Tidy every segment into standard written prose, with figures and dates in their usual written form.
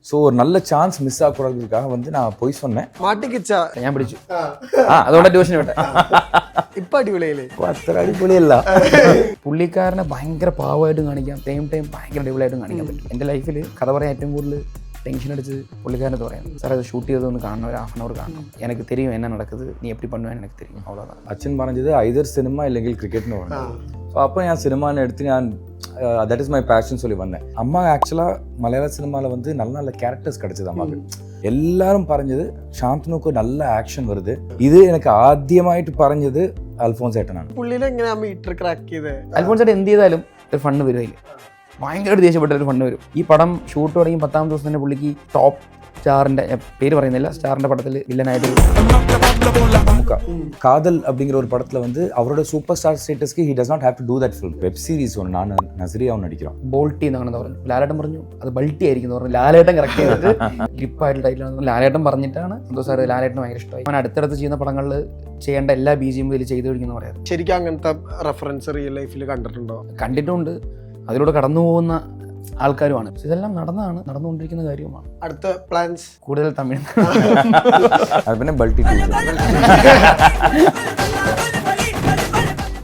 So ஒரு நல்ல chance miss ஆகக்கூடாதுக்காக வந்து நான் போய் சொன்னேன். മാട്ടിക്കിച്ചാ ഞാൻ പിടിച്ചു. അതുകൊണ്ട് ട്യൂഷന് വിട്ടെ. ഇപ്പൊ അടിപൊളിയല്ലേ? അത്ര അടിപൊളിയല്ല. പുള്ളിക്കാരനെ ഭയങ്കര പാവമായിട്ടും കാണിക്കാം, ടൈം ഭയങ്കര അടിപൊളിയായിട്ടും കാണിക്കാൻ പറ്റും. എൻ്റെ ലൈഫിൽ കഥ പറയാൻ ഏറ്റവും കൂടുതൽ ടെൻഷൻ അടിച്ച് പുള്ളിക്കാരനെ പറയാം, സാർ അത് ഷൂട്ട് ചെയ്തതൊന്ന് കാണണം, ഒരു 1/2 hour കാണണം, എനിക്ക് தெரியும் என்ன நடக்குது, நீ எப்படி பண்ணுவேன்னு எனக்கு தெரியும், அவ்வளோதான். അച്ഛൻ പറഞ്ഞത് ഐദർ സിനിമ അല്ലെങ്കിൽ ക്രിക്കറ്റിന് പോകണം. സോ അപ്പോൾ ഞാൻ സിനിമാനെ എടുത്ത് ഞാൻ தட் இஸ் மை பேஷன் சொல்லி வந்தேன். அம்மா ஆக்சுவலாக மலையாள சினிமாவில் வந்து நல்ல நல்ல கேரக்டர்ஸ் கிடைச்சது அம்மாவுக்கு. എല്ലാവരും പറഞ്ഞത് ശാന്തനുക്ക് നല്ല ആക്ഷൻ വരുത്. ഇത് എനിക്ക് ആദ്യമായിട്ട് പറഞ്ഞത് അൽഫോൻസ് ഏട്ടനാണ്. പുള്ളിനെ എങ്ങനെയാ മീറ്റർ ക്രാക്ക് ചെയ്തത്? അൽഫോൻസ് ഏട്ടൻ എന്ത് ചെയ്താലും ഒരു ഫണ്ട് വരും, അതിൽ ഭയങ്കരമായിട്ട് ദേഷ്യപ്പെട്ട ഒരു ഫണ്ട് വരും. ഈ പടം ഷൂട്ട് തുടങ്ങി 10ാം ദിവസം തന്നെ പുള്ളിക്ക് ടോപ്പ് സ്റ്റാറിന്റെ, പേര് പറയുന്നില്ല, സ്റ്റാറിന്റെ പടത്തിൽ വില്ലനായിട്ട് காதல் அப்படிங்கிற ஒரு படத்துல வந்து அவரோட சூப்பர் ஸ்டார் ஸ்டேட்டஸ்க்கு he does not have to do that film. Web series ഒന്ന് ഞാൻ നസറിയാവും നടിക്കണം. ബോൾട്ടി എന്നാണെന്ന് പറഞ്ഞു. ലാലേട്ടൻ പറഞ്ഞു അത് ബൾട്ടി ആയിരിക്കും എന്ന് പറഞ്ഞു. ലാലേട്ടൻ കറക്റ്റ് ചെയ്തിട്ട് ഗ്രിപ്പായിട്ടുള്ള ടൈറ്റിലാണ് ലാലേട്ടൻ പറഞ്ഞിട്ടാണ് സന്തോഷ് സാർ ലാലേട്ടന് ഭയങ്കര ഇഷ്ടമായി. അവൻ അടുത്തടുത്ത് ചെയ്യുന്ന പടങ്ങളിൽ ചെയ്യേണ്ട എല്ലാ ബിജിയും ഇതിൽ ചെയ്തു കഴിക്കുന്ന പറയാം. ശരിക്കും അങ്ങനത്തെ റെഫറൻസ് റിയൽ ലൈഫിൽ കണ്ടിട്ടുണ്ടോ? കണ്ടിട്ടുണ്ട്, അതിലൂടെ കടന്നു പോകുന്ന ആൾക്കാരുമാണ്. ഇതെല്ലാം നടന്നുകൊണ്ടിരിക്കുന്ന കാര്യവുമാണ്. അടുത്ത പ്ലാൻസ് കൂടുതൽ തമിഴ്, അത് പിന്നെ Balti.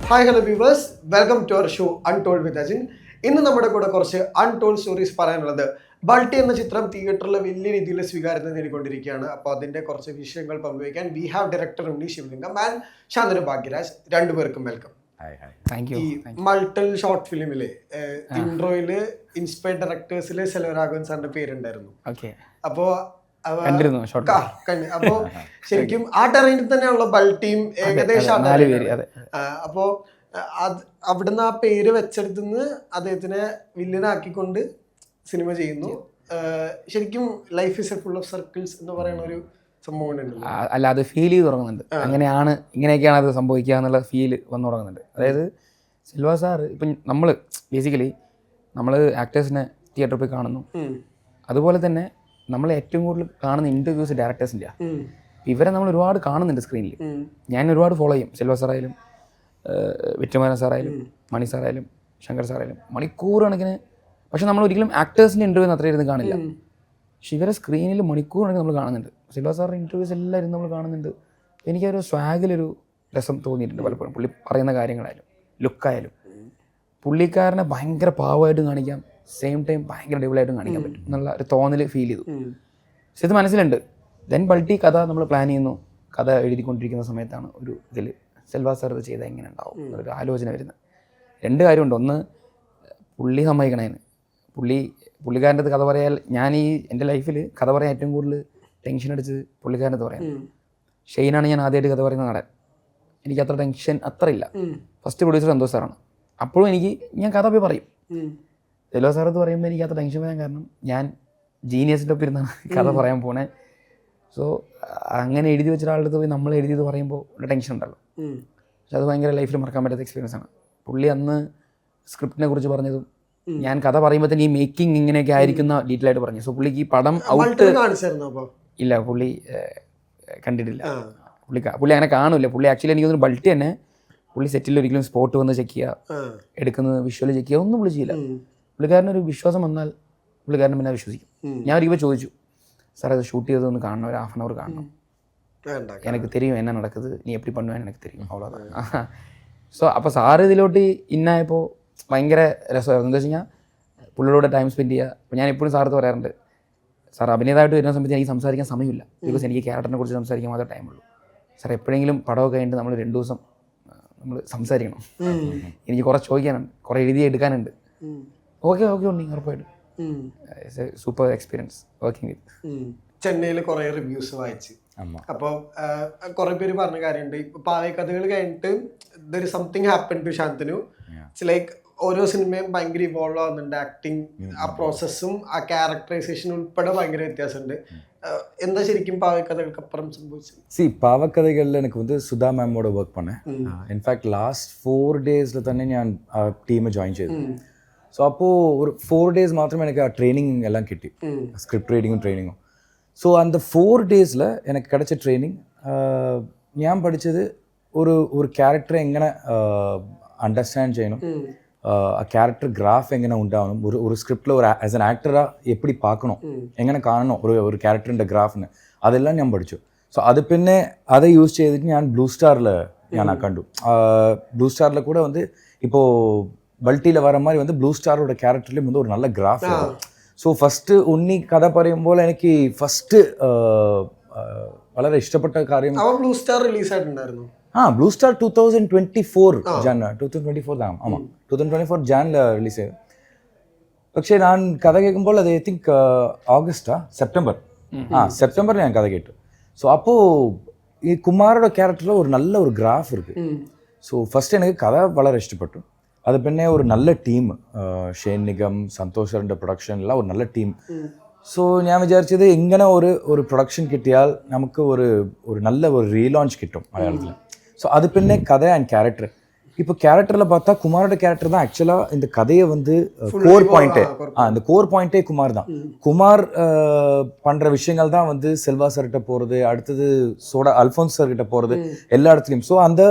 Hi hello viewers, welcome to our show Untold with Ajin. ഇന്ന് നമ്മുടെ കൂടെ കുറച്ച് അൺടോൾഡ് സ്റ്റോറീസ് പറയാനുള്ളത്. ബൾട്ടി എന്ന ചിത്രം തിയേറ്ററിൽ വലിയ രീതിയിൽ സ്വീകാര്യത നേടിക്കൊണ്ടിരിക്കുകയാണ്. അപ്പോൾ അതിൻ്റെ കുറച്ച് വിഷയങ്ങൾ പങ്കുവയ്ക്കാൻ വി ഹാവ് ഡയറക്ടർ ഉണ്ണി ശിവലിംഗം ആൻഡ് ശാന്തനു ഭാഗ്യരാജ്. രണ്ടുപേർക്കും വെൽക്കം. ഈ മൾട്ടിൽ ഷോർട്ട് ഫിലിമില് ഇൻട്രോയില് ഇൻസ്പയർഡ് ഡയറക്ടേഴ്സില് സെൽവരാഘവൻ സാറിന്റെ പേരുണ്ടായിരുന്നു. അപ്പോ അപ്പോ ശരിക്കും ആ ടെറൈനിൽ തന്നെയാണല്ലോ ബൾട്ടിയും ഏകദേശം. അപ്പോ അവിടുന്ന് ആ പേര് വെച്ചെടുത്തുനിന്ന് അദ്ദേഹത്തിനെ വില്ലനാക്കിക്കൊണ്ട് സിനിമ ചെയ്യുന്നു. ശരിക്കും life is A full of circles എന്ന് പറയുന്ന ഒരു അല്ല, അത് ഫീൽ ചെയ്ത് തുടങ്ങുന്നുണ്ട്. അങ്ങനെയാണ്, ഇങ്ങനെയൊക്കെയാണ് അത് സംഭവിക്കുക എന്നുള്ള ഫീല് വന്നു തുടങ്ങുന്നുണ്ട്. അതായത് സിൽവ സാർ ഇപ്പം നമ്മൾ ബേസിക്കലി നമ്മൾ ആക്ടേഴ്സിനെ തിയേറ്ററിൽ പോയി കാണുന്നു, അതുപോലെ തന്നെ നമ്മൾ ഏറ്റവും കൂടുതൽ കാണുന്ന ഇൻ്റർവ്യൂസ് ഡയറക്ടേഴ്സിൻ്റെ. ഇവരെ നമ്മൾ ഒരുപാട് കാണുന്നുണ്ട് സ്ക്രീനിൽ. ഞാൻ ഒരുപാട് ഫോളോ ചെയ്യും. സിൽവ സാറായാലും വെറ്റുമാരൻ സാറായാലും മണി സാറായാലും ശങ്കർ സാറായാലും മണിക്കൂർ കണക്കിന്. പക്ഷെ നമ്മൾ ഒരിക്കലും ആക്ടേഴ്സിൻ്റെ ഇൻ്റർവ്യൂ അത്ര ഇരുന്ന് കാണില്ല. പക്ഷെ ഇവരെ സ്ക്രീനിൽ മണിക്കൂറിനൊക്കെ നമ്മൾ കാണുന്നുണ്ട്. സിൽവ സാറിൻ്റെ ഇൻ്റർവ്യൂസ് എല്ലാം ഇരുന്ന് നമ്മൾ കാണുന്നുണ്ട്. എനിക്കൊരു സ്വാഗിലൊരു രസം തോന്നിയിട്ടുണ്ട് പലപ്പോഴും. പുള്ളി പറയുന്ന കാര്യങ്ങളായാലും ലുക്കായാലും പുള്ളിക്കാരനെ ഭയങ്കര പാവമായിട്ടും കാണിക്കാം, സെയിം ടൈം ഭയങ്കര അടിപൊളിയായിട്ടും കാണിക്കാൻ പറ്റും എന്നുള്ള ഒരു തോന്നൽ ഫീൽ ചെയ്തു. പക്ഷെ ഇത് മനസ്സിലുണ്ട്. ദെൻ ബൾട്ടി കഥ നമ്മൾ പ്ലാൻ ചെയ്യുന്നു. കഥ എഴുതിക്കൊണ്ടിരിക്കുന്ന സമയത്താണ് ഒരു ഇതിൽ സിൽവ സാർ ഇത് ചെയ്താൽ എങ്ങനെ ഉണ്ടാവും എന്നൊരു ആലോചന വരുന്നത്. 2 കാര്യമുണ്ട്. ഒന്ന്, പുള്ളി സമ്മതിക്കണേന്. പുള്ളിക്കാരൻ്റെ അടുത്ത് കഥ പറയാൻ, ഞാൻ ഈ എൻ്റെ ലൈഫിൽ കഥ പറയാൻ ഏറ്റവും കൂടുതൽ ടെൻഷൻ അടിച്ച് പുള്ളിക്കാരൻ്റെ അടുത്ത് പറയാം. ഷെയ്നാണ് ഞാൻ ആദ്യമായിട്ട് കഥ പറയുന്ന നടൻ. എനിക്ക് അത്ര ടെൻഷൻ അത്ര ഇല്ല. ഫസ്റ്റ് പ്രൊഡ്യൂസർ സന്തോഷ് സാറാണ്. അപ്പോഴും ഞാൻ കഥ പോയി പറയും. സെൽവ സാറത്ത് പറയുമ്പോൾ എനിക്ക് അത്ര ടെൻഷൻ വരാൻ കാരണം ഞാൻ ജീനിയസിൻ്റെ ഒപ്പം ഇരുന്നാണ് കഥ പറയാൻ പോണേ. സോ അങ്ങനെ എഴുതി വെച്ച ഒരാളുടെ അടുത്ത് പോയി നമ്മൾ എഴുതിയത് പറയുമ്പോൾ ഒരു ടെൻഷൻ ഉണ്ടല്ലോ. പക്ഷെ അത് ഭയങ്കര ലൈഫിൽ മറക്കാൻ പറ്റാത്ത എക്സ്പീരിയൻസ് ആണ്. പുള്ളി അന്ന് സ്ക്രിപ്റ്റിനെ കുറിച്ച് പറഞ്ഞതും ഞാൻ കഥ പറയുമ്പോൾ തന്നെ ഈ മേക്കിംഗ് ഇങ്ങനെയൊക്കെ ആയിരിക്കുന്ന ഡീറ്റെയിൽ ആയിട്ട് പറഞ്ഞു. സോ പുള്ളിക്ക് ഈ പടം ഔട്ട് ഇല്ല, പുള്ളി കണ്ടിട്ടില്ല. പുള്ളി അങ്ങനെ കാണില്ല. പുള്ളി ആക്ച്വലി എനിക്ക് തോന്നുന്നു ബൾട്ടി തന്നെ പുള്ളി സെറ്റിൽ ഒരിക്കലും സ്പോട്ട് വന്ന് ചെക്ക് ചെയ്യുക, എടുക്കുന്നത് വിഷ്വൽ ചെക്ക് ചെയ്യുക, ഒന്നും പുള്ളി ചെയ്യില്ല. പുള്ളിക്കാരനൊരു വിശ്വാസം വന്നാൽ പുള്ളിക്കാരനെ പിന്നെ വിശ്വസിക്കും. ഞാൻ ഒരിക്കൽ ചോദിച്ചു, സാർ അത് ഷൂട്ട് ചെയ്തതൊന്ന് കാണണം, ഒരു 1/2 hour കാണണം, എനിക്ക് தெரியும் என்ன நடக்குது, நீ எப்படி பண்ணுவேன்னு எனக்கு தெரியும், அவ்வளோதான். സോ അപ്പോൾ സാറ് ഇതിലോട്ട് ഇന്നായപ്പോൾ ഭയങ്കര രസമായിരുന്നു. എന്താ വെച്ച് കഴിഞ്ഞാൽ പുള്ളിയോടെ ടൈം സ്പെൻഡ് ചെയ്യുക. അപ്പോൾ ഞാൻ എപ്പോഴും സാറത്ത് പറയാറുണ്ട്, സാർ അഭിനേതായിട്ട് വരുന്ന സമയത്ത് എനിക്ക് സംസാരിക്കാൻ സമയമില്ല. ബിക്കോസ് എനിക്ക് ക്യാരക്ടറിനെ കുറിച്ച് സംസാരിക്കാൻ മാത്രമേ ടൈമുള്ളൂ. സാർ എപ്പോഴെങ്കിലും പടമൊക്കെ കഴിഞ്ഞിട്ട് നമ്മൾ 2 ദിവസം നമ്മൾ സംസാരിക്കണം, എനിക്ക് കുറച്ച് ചോദിക്കാനുണ്ട്, കുറേ എടുക്കാനുണ്ട്. ഓക്കെ ഉണ്ണി, ഉറപ്പായിട്ടും സൂപ്പർ എക്സ്പീരിയൻസ് വർക്കിംഗ് വിത്ത്. ചെന്നൈയിൽ കുറേ റിവ്യൂസ് വായിച്ച്, അപ്പോൾ കുറേ പേര് പറഞ്ഞ കാര്യമുണ്ട്. ഇപ്പൊ പാവക്കഥകൾ കഴിഞ്ഞിട്ട് there is something happen to Shanthanu. It's like ഓരോ സിനിമയും ഭയങ്കര ഇവോൾവ് ആവുന്നുണ്ട്. ആക്ടിങ്, ആ പ്രോസസ്സും ആ ക്യാരക്ടറൈസേഷനും ഉൾപ്പെടെ ഭയങ്കര വ്യത്യാസമുണ്ട്. എന്താ ശരിക്കും പാവക്കഥകൾക്ക് അപ്പുറം സംഭവിച്ചത്? പാവക്കഥകളിൽ എനിക്ക് வந்து സുധാ മാമോട് വർക്ക് பண்ணேன். ഇൻഫാക്ട് ലാസ്റ്റ് 4 days തന്നെ ഞാൻ ആ ടീം ജോയിൻ ചെയ്തു. സോ അപ്പോൾ ഒരു 4 days മാത്രമേ എനിക്ക് ആ ട്രെയിനിങ് എല്ലാം കിട്ടി, സ്ക്രിപ്റ്റ് റീഡിങ്ങും ട്രെയിനിങ്ങും. ஸோ அந்த 4 days எனக்கு கிடைச்ச ட்ரைனிங், ഞാൻ പഠിച്ചത് ഒരു ക്യാരക്ടറെ എങ്ങനെ അണ്ടർസ്റ്റാൻഡ് ചെയ്യണം, ക്യാരക്ടർ ഗ്രാഫ് എങ്ങനെ ഉണ്ടാവണം, ഒരു സ്ക്രിപ്റ്റിൽ ആസ് എൻ ആക്ടറാ എപ്പടി பார்க்கணும், എങ്ങനെ കാണണം ഒരു ക്യാരക്ടറിൻ്റെ ഗ്രാഫിന്, അതെല്ലാം ഞാൻ പഠിച്ചു. സോ അത് പിന്നെ அதை യൂസ് ചെയ്തിട്ട് ഞാൻ ബ്ലൂ സ്റ്റാറിൽ ഞാൻ കണ്ടു. ப்ளூ ஸ்டாரில் கூட வந்து இப்போது பல்ட்டியில் வர மாதிரி வந்து ப்ளൂ ஸ்டாரோட கேரக்டர்லேயும் வந்து ஒரு நல்ல கிராஃப். ஸோ ഫസ്റ്റ് ഉണ്ണി കഥ പറയുമ്പോൾ എനിക്ക് ഫസ്റ്റ് വളരെ ഇഷ്ടപ്പെട്ട കാര്യം ബ്ലൂ സ്റ്റാർ റിലീസ് ആയിട്ടുണ്ടായിരുന്നു. ബ്ലൂ സ്റ്റാർ 2024 தான். ஆமாம், 2024 ஜானில் ரிலீஸ் ஆகுது. പക്ഷേ ഞാൻ കഥ കേൾക്കുമ്പോൾ അത് ഐ തിങ്ക് സെപ്റ്റംബറിൽ ഞാൻ കഥ കേട്ടു. ஸோ அப்போது ഈ കുമാரோட ക്യാരക്ടറിൽ ഒരു ഗ്രാഫ് ഇருக்கு. സോ ഫസ്റ്റ് എനിക്ക് കഥ വളരെ ഇഷ്ടപ്പെട്ടു. അത് പിന്നെ ഒരു നല്ല ടീം, ഷെയ്ൻ നിഗം, സന്തോഷ് സാറിൻ്റെ പ്രൊഡക്ഷനിലുള്ള ഒരു നല്ല ടീം. സോ ഞാൻ വിചാരിച്ചത് ഇങ്ങനെ ഒരു പ്രൊഡക്ഷൻ കിട്ടിയാൽ നമുക്ക് ഒരു നല്ല റീലോഞ്ച് കിട്ടും മലയാളത്തിൽ. ஸோ அது പിന്നെ കഥ ആൻഡ് ക്യാരക്ടർ. இப்போ கேரக்டரில் பார்த்தா குமாரோட கேரக்டர் தான் ஆக்சுவலாக இந்த கதையை வந்து கோர் பாயிண்ட்டே. இந்த கோர் பாயிண்ட்டே குமார் தான். குமார் பண்ணுற விஷயங்கள் தான் வந்து செல்வா சார்கிட்ட போகிறது, அடுத்தது அல்ஃபோன்ஸ் சார்கிட்ட போகிறது, எல்லா இடத்துலையும். ஸோ அந்த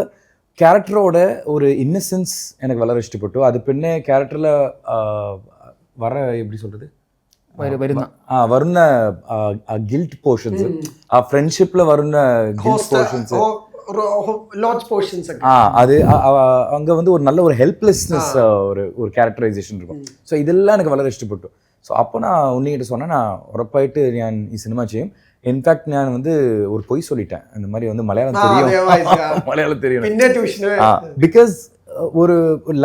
கேரக்டரோட ஒரு இன்னசென்ஸ் எனக்கு வளர இஷ்டப்பட்டு. அது பின்னே கேரக்டரில் வர எப்படி சொல்கிறது வருண கில்ட் போர்ஷன்ஸ், ஃப்ரெண்ட்ஷிப்பில் வருண கில்ட் போர்ஷன்ஸ், அது அங்கே வந்து ஒரு நல்ல ஒரு ஹெல்ப்லெஸ்னஸ் ஒரு கேரக்டரைசேஷன் இருக்கும். ஸோ இதெல்லாம் எனக்கு വളരെ ഇഷ്ടപ്പെട്ടു. ஸோ அப்போ நான் உன்னிகிட்ட சொன்னேன், நான் உറപ്പായിട്ട് ഞാൻ ഈ സിനിമ ചെയ്യും. ഇൻഫാക്ട് ഞാൻ வந்து ஒரு பொய் சொல்லிட்டேன், இந்த மாதிரி வந்து மலையாளம் தெரியும். பிகாஸ் ஒரு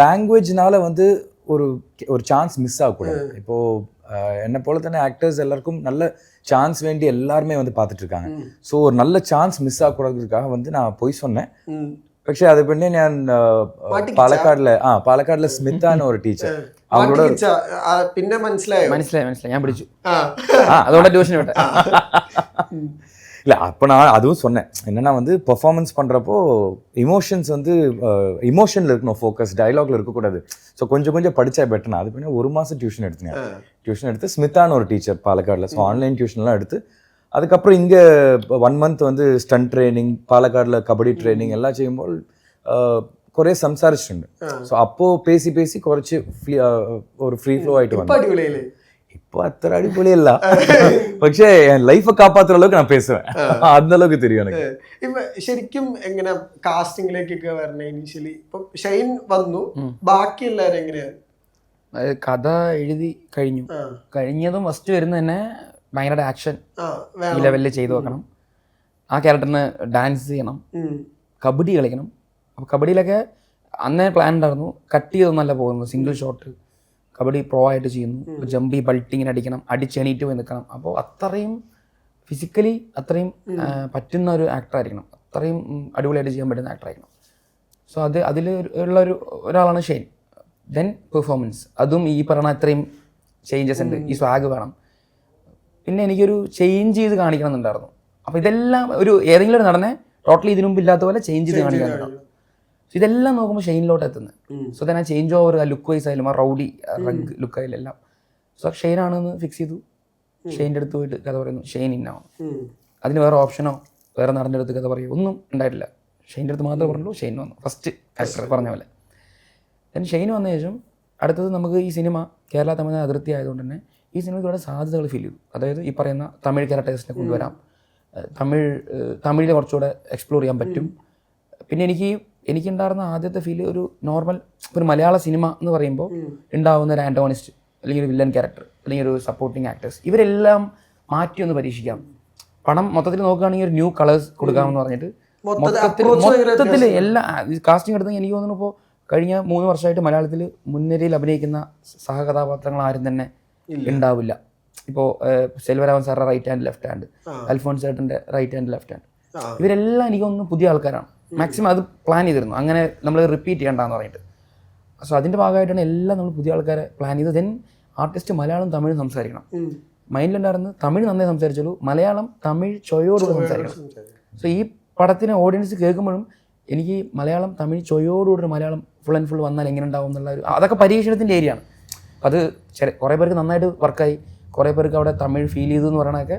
லாங்குவேஜ்னால வந்து ஒரு சான்ஸ் மிஸ் ஆகக்கூடாது. இப்போது என்னை போல തന്നെ ஆக்டர்ஸ் எல்லாருக்கும் நல்ல சான்ஸ் வேண்டி எல்லாருமே வந்து பார்த்துட்டு இருக்காங்க. ஸோ ஒரு நல்ல சான்ஸ் மிஸ் ஆகக்கூடாதுக்காக வந்து நான் പോയി சொன்னேன். പക്ഷേ അത് പിന്നെ ഞാൻ പാലക്കാടിലെ സ്മിത്താന്ന് ഒരു ടീച്ചർ, അവരോട് പിന്നെ മനസ്സിലായി ഞാൻ പിടിച്ചു. അതോടെ ട്യൂഷൻ വിട്ട. இல்லை அப்போ நான் அதுவும் சொன்னேன், என்னென்னா வந்து பெர்ஃபார்மன்ஸ் பண்ணுறப்போ இமோஷன்ஸ் வந்து இமோஷனில் இருக்கணும், ஃபோக்கஸ் டைலாகில் இருக்கக்கூடாது. ஸோ கொஞ்சம் படித்தா பெட்டர்னா. அது பின்னா ஒரு மாதம் டியூஷன் எடுத்து ஸ்மித்தான்னு ஒரு டீச்சர் பாலக்காடில். ஸோ ஆன்லைன் டியூஷன்லாம் எடுத்து அதுக்கப்புறம் இங்கே 1 month வந்து ஸ்டண்ட் ட்ரைனிங், പാലക്കാടിലെ കബഡി ട്രെയിനിങ് എല്ലാം ചെയ്യുമ്പോൾ കുറേ സംസാരിച്ചിട്ടുണ്ട്. സോ അപ്പോൾ പേസി കുറച്ച് ഒരു ഫ്രീ ഫ്ലോ ആയിട്ട് വന്നു. இப்போ அத்தனை அடிப்பொலியல்ல, പക്ഷേ ലൈഫ് കാപ്പാത്തുற அளவுக்கு நான் பேசுவேன், அந்த அளவுக்கு தெரியும் எனக்கு. ഇപ്പൊ ശരിക്കും എങ്ങനെ കാസ്റ്റിംഗിലേക്കൊക്കെ വരണേ ഇനിഷ്യലി? ഇപ്പൊ ഷൈൻ വന്നു, ബാക്കി എല്ലാവരും എങ്ങനെയാണ്? കഥ എഴുതി കഴിഞ്ഞതും ഫസ്റ്റ് വരുന്ന തന്നെ ഭയങ്കര ആക്ഷൻ ഈ ലെവലിൽ ചെയ്തു വെക്കണം. ആ ക്യാരക്ടറിന് ഡാൻസ് ചെയ്യണം, കബഡി കളിക്കണം. അപ്പോൾ കബഡിയിലൊക്കെ അന്നേ പ്ലാൻ ഉണ്ടായിരുന്നു, കട്ട് ചെയ്തൊന്നല്ല പോകുന്നത്, സിംഗിൾ ഷോട്ട് കബഡി പ്രോ ആയിട്ട് ചെയ്യുന്നു. ജമ്പി ബൾട്ടിങ്ങിന് അടിക്കണം, അടിച്ചെണീറ്റ് പോയി നിൽക്കണം. അപ്പോൾ അത്രയും ഫിസിക്കലി അത്രയും പറ്റുന്ന ഒരു ആക്ടറായിരിക്കണം, അത്രയും അടിപൊളിയായിട്ട് ചെയ്യാൻ പറ്റുന്ന ആക്ടറായിരിക്കണം. സോ അതിൽ ഉള്ള ഒരാളാണ് ഷെയ്ൻ. ദെൻ പെർഫോമൻസ്, അതും ഈ പറഞ്ഞ അത്രയും ചേഞ്ചസ് ഉണ്ട്, ഈ സ്വാഗ് വേണം. പിന്നെ എനിക്കൊരു ചേഞ്ച് ചെയ്ത് കാണിക്കണം എന്നുണ്ടായിരുന്നു. അപ്പോൾ ഇതെല്ലാം ഏതെങ്കിലും ഒരു നടനെ ടോട്ടലി ഇതിനു മുമ്പ് ഇല്ലാത്ത പോലെ ചേഞ്ച് ചെയ്ത് കാണിക്കാനുണ്ടാവും. സോ ഇതെല്ലാം നോക്കുമ്പോൾ ഷെയ്നിലോട്ട് എത്തുന്നത്. സോ തന്നെ ചേഞ്ച് ഓവർ ആ ലുക്ക് വൈസ് ആയാലും ആ റൗഡി റഗ് ലുക്ക് ആയാലും എല്ലാം. സോ ഷെയ്നാണെന്ന് ഫിക്സ് ചെയ്തു. ഷെയ്ൻ്റെ അടുത്ത് പോയിട്ട് കഥ പറയുന്നു, ഷെയ്ൻ ഇന്നാവും. അതിന് വേറെ ഓപ്ഷനോ വേറെ നടൻ്റെ അടുത്ത് കഥ പറയുക ഒന്നും ഉണ്ടായിട്ടില്ല. ഷെയ്ൻ്റെ അടുത്ത് മാത്രമേ പറഞ്ഞുള്ളൂ, ഷെയ്ൻ വന്നു ഫസ്റ്റ് ആക്ടർ പറഞ്ഞ പോലെ. ദെൻ ഷെയ്ൻ വന്ന ശേഷം അടുത്തത് നമുക്ക് ഈ സിനിമ കേരള തമിഴ്നാട് അതിർത്തി ആയതുകൊണ്ട് തന്നെ ഈ സിനിമയ്ക്ക് ഇവിടെ സാധ്യതകൾ ഫീൽ ചെയ്തു. അതായത് ഈ പറയുന്ന തമിഴ് ക്യാരക്ടേഴ്സിനെ കൊണ്ടുവരാം, തമിഴിൽ കുറച്ചുകൂടെ എക്സ്പ്ലോർ ചെയ്യാൻ പറ്റും. പിന്നെ എനിക്കുണ്ടായിരുന്ന ആദ്യത്തെ ഫീൽ ഒരു നോർമൽ ഒരു മലയാള സിനിമ എന്ന് പറയുമ്പോൾ ഉണ്ടാവുന്ന ഒരു ആൻറ്റോണിസ്റ്റ് അല്ലെങ്കിൽ ഒരു വില്ലൻ ക്യാരക്ടർ അല്ലെങ്കിൽ ഒരു സപ്പോർട്ടിങ് ആക്ടേഴ്സ്, ഇവരെല്ലാം മാറ്റി ഒന്ന് പരീക്ഷിക്കാം. പണം മൊത്തത്തിൽ നോക്കുകയാണെങ്കിൽ ഒരു ന്യൂ കളേഴ്സ് കൊടുക്കാമെന്ന് പറഞ്ഞിട്ട് മൊത്തത്തിൽ എല്ലാ കാസ്റ്റിംഗ് എടുത്തെങ്കിൽ എനിക്ക് തോന്നുന്നു ഇപ്പോൾ കഴിഞ്ഞ 3 വർഷമായിട്ട് മലയാളത്തിൽ മുൻനിരയിൽ അഭിനയിക്കുന്ന സഹകഥാപാത്രങ്ങൾ ആരും തന്നെ ഉണ്ടാവില്ല. ഇപ്പോൾ സെൽവരാമൻ സാറിൻ്റെ right hand left hand, Alphons ചേട്ടൻ്റെ റൈറ്റ് ഹാൻഡ് ലെഫ്റ്റ് ഹാൻഡ്, ഇവരെല്ലാം എനിക്ക് തോന്നുന്നു പുതിയ ആൾക്കാരാണ്. മാക്സിമം അത് പ്ലാൻ ചെയ്തിരുന്നു, അങ്ങനെ നമ്മൾ റിപ്പീറ്റ് ചെയ്യണ്ടെന്ന് പറഞ്ഞിട്ട്. സോ അതിൻ്റെ ഭാഗമായിട്ടാണ് എല്ലാം നമ്മൾ പുതിയ ആൾക്കാരെ പ്ലാൻ ചെയ്ത്. ദെൻ ആർട്ടിസ്റ്റ് മലയാളം തമിഴ് സംസാരിക്കണം. മൈൻഡിലുണ്ടായിരുന്നു തമിഴ് നന്നായി സംസാരിച്ചുള്ളൂ, മലയാളം തമിഴ് ചൊയോടുകൂടി സംസാരിക്കണം. സോ ഈ പടത്തിന് ഓഡിയൻസ് കേൾക്കുമ്പോഴും എനിക്ക് മലയാളം തമിഴ് ചൊയോടുകൂടി മലയാളം ഫുൾ ആൻഡ് ഫുൾ വന്നാൽ എങ്ങനെ ഉണ്ടാവും എന്നുള്ള അതൊക്കെ പരീക്ഷണത്തിൻ്റെ ഏരിയയാണ്. അത് കുറേ പേർക്ക് നന്നായിട്ട് വർക്കായി, കുറേ പേർക്ക് അവിടെ തമിഴ് ഫീൽ ചെയ്തു എന്ന് പറയണതൊക്കെ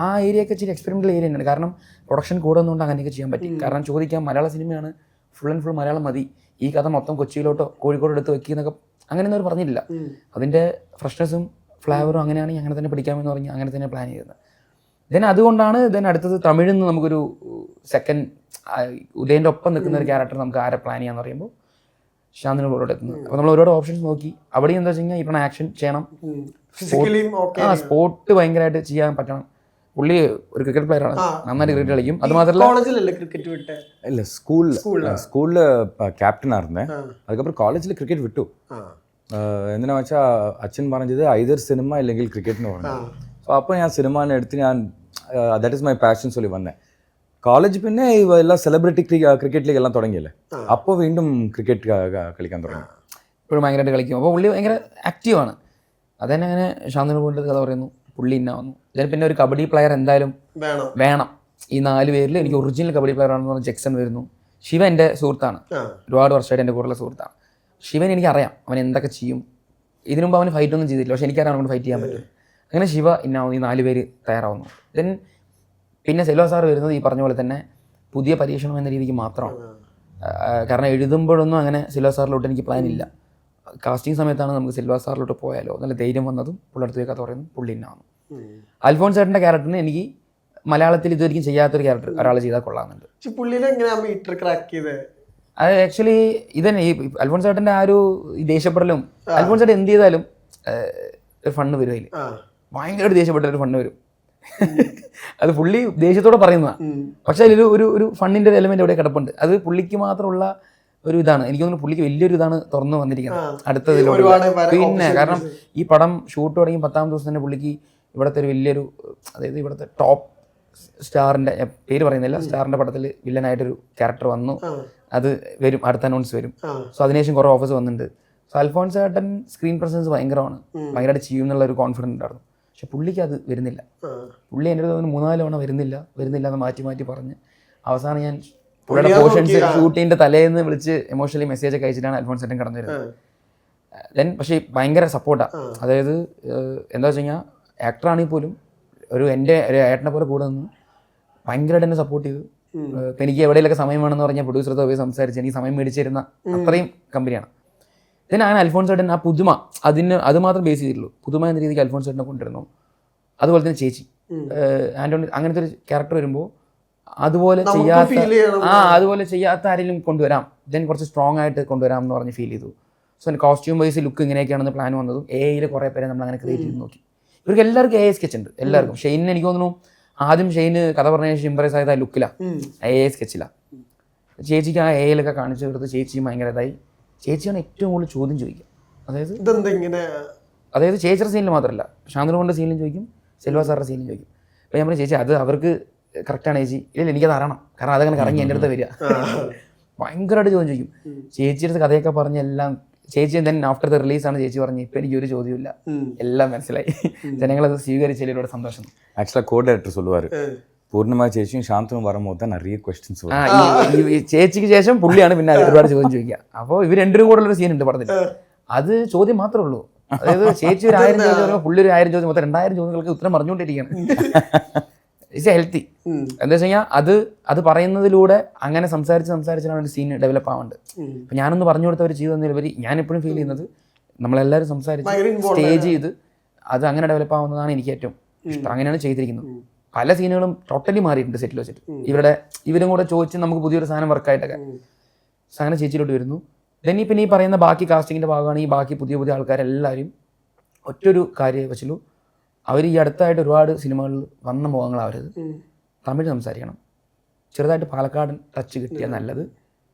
ആ ഏരിയയൊക്കെ ഇച്ചിരി എക്സ്പെരിമെൻ്റൽ ഏരിയ തന്നെയാണ്. കാരണം പ്രൊഡക്ഷൻ കൂടുന്നതുകൊണ്ട് അങ്ങനെയൊക്കെ ചെയ്യാൻ പറ്റി. കാരണം ചോദിക്കാം, മലയാള സിനിമയാണ്, ഫുൾ ആൻഡ് ഫുൾ മലയാളം മതി, ഈ കഥ മൊത്തം കൊച്ചിയിലോട്ടോ കോഴിക്കോട് എടുത്ത് വെക്കുന്നൊക്കെ അങ്ങനെയൊന്നും അവർ പറഞ്ഞില്ല. അതിൻ്റെ ഫ്രഷ്നെസ്സും ഫ്ലേവറും അങ്ങനെയാണെങ്കിൽ അങ്ങനെ തന്നെ പിടിക്കാമെന്ന് പറഞ്ഞ് അങ്ങനെ തന്നെ പ്ലാൻ ചെയ്തത്. ദെൻ അതുകൊണ്ടാണ് അടുത്തത് തമിഴിൽ നിന്ന് നമുക്കൊരു സെക്കൻഡ് ഉദയൻ്റെ ഒപ്പം നിൽക്കുന്ന ഒരു ക്യാരക്ടർ നമുക്ക് ആരെ പ്ലാൻ ചെയ്യാന്ന് പറയുമ്പോൾ ശാന്തിനോട് എത്തുന്നത്. അപ്പോൾ നമ്മൾ ഒരുപാട് ഓപ്ഷൻസ് നോക്കി. അവിടെയും എന്താ വെച്ച് കഴിഞ്ഞാൽ ഈ പറഞ്ഞ ആക്ഷൻ ചെയ്യണം, സ്പോർട്ട് ഭയങ്കരമായിട്ട് ചെയ്യാൻ പറ്റണം. പുള്ളി ഒരു ക്രിക്കറ്റ് പ്ലെയറാണ്, നന്നായിട്ട് ക്രിക്കറ്റ് കളിക്കും. അത് മാത്രമല്ല இல்லை ஸ்கூலில் கேப்டனாக இருந்தேன். அதுக்கப்புறம் காலேஜில் கிரிக்கெட் விட்டு എന്തിനാ വെച്ചാൽ അച്ഛൻ പറഞ്ഞത് ഐദർ സിനിമ ഇല്ലെങ്കിൽ ക്രിക്കറ്റ് എന്ന് പറഞ്ഞു. സോ അപ്പോൾ ഞാൻ സിനിമ എടുത്ത് ഞാൻ ദാറ്റ് ഇസ് മൈ പാഷൻ சொல்லி വന്നേ. കോളേജ് പിന്നെ എല്ലാം സെലിബ്രിറ്റി ക്രിക്കറ്റ് ലീഗ് എല്ലാം തുടങ്ങിയല്ലേ, അപ്പോൾ വീണ്ടും ക്രിക്കറ്റ് കളിക്കാൻ തുടങ്ങി. ഇപ്പോഴും ഭയങ്കരമായിട്ട് കളിക്കും. അപ്പോൾ പുള്ളി ഭയങ്കര ആക്റ്റീവാണ്. അതന്നെ അങ്ങനെ ശാന്തിന് പോയിട്ട് കഥ പറയുന്നു, പുള്ളി ഇന്ന വന്നു. ഇതിന് പിന്നെ ഒരു കബഡി പ്ലെയർ എന്തായാലും വേണം. ഈ 4 പേരിൽ എനിക്ക് ഒറിജിനൽ കബഡി പ്ലെയർ ആണെന്ന് പറഞ്ഞാൽ ജെക്സൺ വരുന്നു. ശിവ എൻ്റെ സുഹൃത്താണ്, ഒരുപാട് വർഷമായിട്ട് എൻ്റെ കൂടെയുള്ള സുഹൃത്താണ്. ശിവൻ എനിക്കറിയാം അവൻ എന്തൊക്കെ ചെയ്യും. ഇതിനു മുമ്പ് അവന് ഫൈറ്റ് ഒന്നും ചെയ്തിട്ടില്ല, പക്ഷെ എനിക്കറിയാം അവനോട് ഫൈറ്റ് ചെയ്യാൻ പറ്റും. അങ്ങനെ ശിവ ഇന്നാവുന്നു, ഈ 4 പേര് തയ്യാറാവുന്നു. ദെൻ പിന്നെ സെൽവ സാർ വരുന്നത് ഈ പറഞ്ഞ പോലെ തന്നെ പുതിയ പരീക്ഷണം എന്ന രീതിക്ക് മാത്രമാണ്. കാരണം എഴുതുമ്പോഴൊന്നും അങ്ങനെ സെൽവ സാറിലോട്ട് എനിക്ക് പ്ലാൻ ഇല്ല. കാസ്റ്റിംഗ് സമയത്താണ് നമുക്ക് സെൽവ സാറിലോട്ട് പോയാലോ നല്ല ധൈര്യം വന്നതും പുള്ളിടത്ത് കഥ പറയുന്നത് പുള്ളി ഇന്നാവുന്നു. അൽഫോൺസ് ചേട്ടൻ്റെ ക്യാരക്ടറിന് എനിക്ക് മലയാളത്തിൽ ഇതുവരെയും ചെയ്യാത്തൊരു ക്യാരക്ടർ ഒരാൾ ചെയ്താൽ കൊള്ളാമെന്നുണ്ട്. അത് ആക്ച്വലി ഇതന്നെ ഈ അൽഫോൺസ് ചേട്ടൻ്റെ ആ ഒരു ദേഷ്യപ്പെടലും, അൽഫോൺസ് ചേട്ടൻ എന്ത് ചെയ്താലും ഒരു ഫണ്ണ് വരും. അതിൽ ഭയങ്കരമായിട്ട് ദേഷ്യപ്പെട്ട ഒരു ഫണ്ണ് വരും. അത് പുള്ളി ദേഷ്യത്തോടെ പറയുന്നതാണ്, പക്ഷെ അതിൽ ഒരു ഫണ്ണിൻ്റെ ഒരു എലമെന്റ് ഇവിടെ കിടപ്പുണ്ട്. അത് പുള്ളിക്ക് മാത്രമുള്ള ഒരു ഇതാണ്. എനിക്ക് തോന്നുന്നു പുള്ളിക്ക് വലിയൊരു ഇതാണ് തുറന്നു വന്നിരിക്കുന്നത് അടുത്തതിലൂടെ. പിന്നെ കാരണം ഈ പടം ഷൂട്ട് തുടങ്ങി 10-ാം ദിവസം തന്നെ പുള്ളിക്ക് ഇവിടുത്തെ ഒരു വലിയൊരു, അതായത് ഇവിടുത്തെ ടോപ്പ് സ്റ്റാറിൻ്റെ, പേര് പറയുന്നില്ല, സ്റ്റാറിൻ്റെ പടത്തിൽ വില്ലനായിട്ടൊരു ക്യാരക്ടർ വന്നു. അത് വരും, അടുത്ത അനൗൺസ് വരും. സോ അതിനുശേഷം കുറേ ഓഫേഴ്സ് വന്നിട്ടുണ്ട്. സോ അൽഫോൺസ് ചേട്ടൻ സ്ക്രീൻ പ്രസൻസ് ഭയങ്കരമാണ്, ഭയങ്കരമായിട്ട് ചെയ്യും എന്നുള്ള ഒരു കോൺഫിഡൻസ് ഉണ്ടായിരുന്നു. പക്ഷെ പുള്ളിക്ക് അത് വരുന്നില്ല. പുള്ളി എൻ്റെ അടുത്ത് 3-4 തവണ വരുന്നില്ല എന്ന് മാറ്റി പറഞ്ഞ് അവസാനം ഞാൻ പുള്ളിയുടെ പോർഷൻസ് ഷൂട്ടിൻ്റെ തലേന്ന് വിളിച്ച് എമോഷണലി മെസ്സേജ് ഒക്കെ അയച്ചിട്ടാണ് അൽഫോൺസ് ചേട്ടൻ കടന്നു വരുന്നത്. ദെൻ പക്ഷേ ഭയങ്കര സപ്പോർട്ടാണ്. അതായത് എന്താ വെച്ച് കഴിഞ്ഞാൽ ആക്ടറാണെങ്കിൽ പോലും എൻ്റെ ഒരു ഏട്ടനെ പോലെ കൂടെ നിന്ന് ഭയങ്കരമായിട്ട് എന്നെ സപ്പോർട്ട് ചെയ്തു. ഇപ്പം എനിക്ക് എവിടെയെങ്കിലൊക്കെ സമയം വേണമെന്ന് പറഞ്ഞാൽ പ്രൊഡ്യൂസറത്തെ പോയി സംസാരിച്ച് എനിക്ക് സമയം മേടിച്ചിരുന്ന അത്രയും കമ്പനിയാണ്. ഇതിന് അങ്ങനെ അൽഫോൺസ് ചേട്ടൻ ആ പുതുമ അത് മാത്രം ബേസ് ചെയ്തിട്ടുള്ളൂ. പുതുമ എന്ന രീതിക്ക് അൽഫോൺസ് ചേട്ടനെ കൊണ്ടുവരുന്നു. അതുപോലെ തന്നെ ചേച്ചി ആൻ്റോണി, അങ്ങനത്തെ ഒരു ക്യാരക്ടർ വരുമ്പോൾ അതുപോലെ ചെയ്യാത്ത ആരെങ്കിലും കൊണ്ടുവരാം, ദെൻ കുറച്ച് സ്ട്രോങ് ആയിട്ട് കൊണ്ടുവരാം എന്ന് പറഞ്ഞ് ഫീൽ ചെയ്തു. സോ കോസ്റ്റ്യൂം വൈസ് ലുക്ക് ഇങ്ങനെയൊക്കെയാണെന്ന് പ്ലാൻ വന്നതും AI കുറേ പേരെ നമ്മൾ അങ്ങനെ ക്രിയേറ്റ് ചെയ്ത് നോക്കി. ഇവർക്ക് എല്ലാവർക്കും AI സ്കെച്ച് ഉണ്ട്, എല്ലാവർക്കും. ഷെയ്നിന് എനിക്ക് തോന്നുന്നു ആദ്യം ഷെയ്ന് കഥ പറഞ്ഞ ശേഷം ഇംപ്രസ് ആയത് ആ ലുക്കിലാണ്, AI സ്കെച്ചിലാണ്. ചേച്ചിക്ക് ആ AI കാണിച്ചു കൊടുത്ത് ചേച്ചി ഭയങ്കര ഇതായി. ചേച്ചിയാണ് ഏറ്റവും കൂടുതൽ ചോദ്യം ചോദിക്കുക. അതായത് ചേച്ചിയുടെ സീനിൽ മാത്രമല്ല, ശാന്തനുകൊണ്ട് സീനിലും ചോദിക്കും, സെൽവ സാറിൻ്റെ സീനിലും ചോദിക്കും. അപ്പോൾ ഞാൻ പറഞ്ഞു ചേച്ചി അത് അവർക്ക് കറക്റ്റാണ് ചേച്ചി. ഇല്ല എനിക്കത് അറിയണം, കാരണം അതങ്ങനെ കറങ്ങി എൻ്റെ അടുത്ത് വരിക. ഭയങ്കരമായിട്ട് ചോദ്യം ചോദിക്കും. ചേച്ചിയുടെ അടുത്ത് കഥയൊക്കെ പറഞ്ഞ് എല്ലാം ചേച്ചി ദെൻ ആഫ്റ്റർ ദ റിലീസാണ് ചേച്ചി പറഞ്ഞു ഇപ്പം എനിക്ക് ഒരു ചോദ്യമില്ല, എല്ലാം മനസ്സിലായി. ജനങ്ങളത് സ്വീകരിച്ചതിലൂടെ സന്തോഷം. ஆக்சுவலாக கோ டைரக்டர் சொல்லுவார், പൂർണ്ണമായ ചേച്ചിയും ശാന്തനും വരുമ്പോൾ തന്നെ നിറയെ ക്വസ്റ്റ്യൻസ്. ചേച്ചിക്ക് ശേഷം പുള്ളിയാണ് പിന്നെ ഒരുപാട് ചോദ്യം ചോദിക്കുക. അപ്പോൾ ഇവർ രണ്ടും കൂടെ ഉള്ളൊരു സീൻ ഉണ്ട് പടത്തിൽ. അത് ചോദ്യം മാത്രമേ ഉള്ളൂ. അതായത് ചേച്ചി ഒരു 1000 ചോദ്യം പറയുമ്പോൾ പുള്ളി ഒരു 1000 ചോദ്യം, മൊത്തം 2000 ചോദ്യങ്ങൾക്ക് ഉത്തരം പറഞ്ഞുകൊണ്ടിരിക്കുകയാണ്. It's healthy. എന്താ വെച്ച് കഴിഞ്ഞാൽ അത് പറയുന്നതിലൂടെ അങ്ങനെ സംസാരിച്ചാണ് ഒരു സീൻ ഡെവലപ്പ് ആവേണ്ടത്. അപ്പം ഞാനൊന്ന് പറഞ്ഞു കൊടുത്തവർ ചെയ്തു തന്നതിലുപരി ഞാനെപ്പോഴും ഫീൽ ചെയ്യുന്നത് നമ്മളെല്ലാവരും സംസാരിച്ച് സ്റ്റേജ് ചെയ്ത് അത് അങ്ങനെ ഡെവലപ്പ് ആവുന്നതാണ് എനിക്ക് ഏറ്റവും ഇഷ്ടം. അങ്ങനെയാണ് ചെയ്തിരിക്കുന്നത്. പല സീനുകളും ടോട്ടലി മാറിയിട്ടുണ്ട് സെറ്റിൽ വെച്ചിട്ട്. ഇവരും കൂടെ ചോദിച്ച് നമുക്ക് പുതിയൊരു സാധനം വർക്കായിട്ടൊക്കെ അങ്ങനെ ചേച്ചിയിലോട്ട് വരുന്നു. ദെൻ പിന്നെ ഈ പറയുന്ന ബാക്കി കാസ്റ്റിങ്ങിൻ്റെ ഭാഗമാണ് ഈ ബാക്കി പുതിയ ആൾക്കാരെല്ലാവരും ഒറ്റൊരു കാര്യം വെച്ചുള്ളൂ. അവർ ഈ അടുത്തായിട്ട് ഒരുപാട് സിനിമകളിൽ വന്ന മുഖങ്ങളാവരുത്, തമിഴ് സംസാരിക്കണം, ചെറുതായിട്ട് പാലക്കാടൻ ടച്ച് കിട്ടിയാൽ നല്ലത്.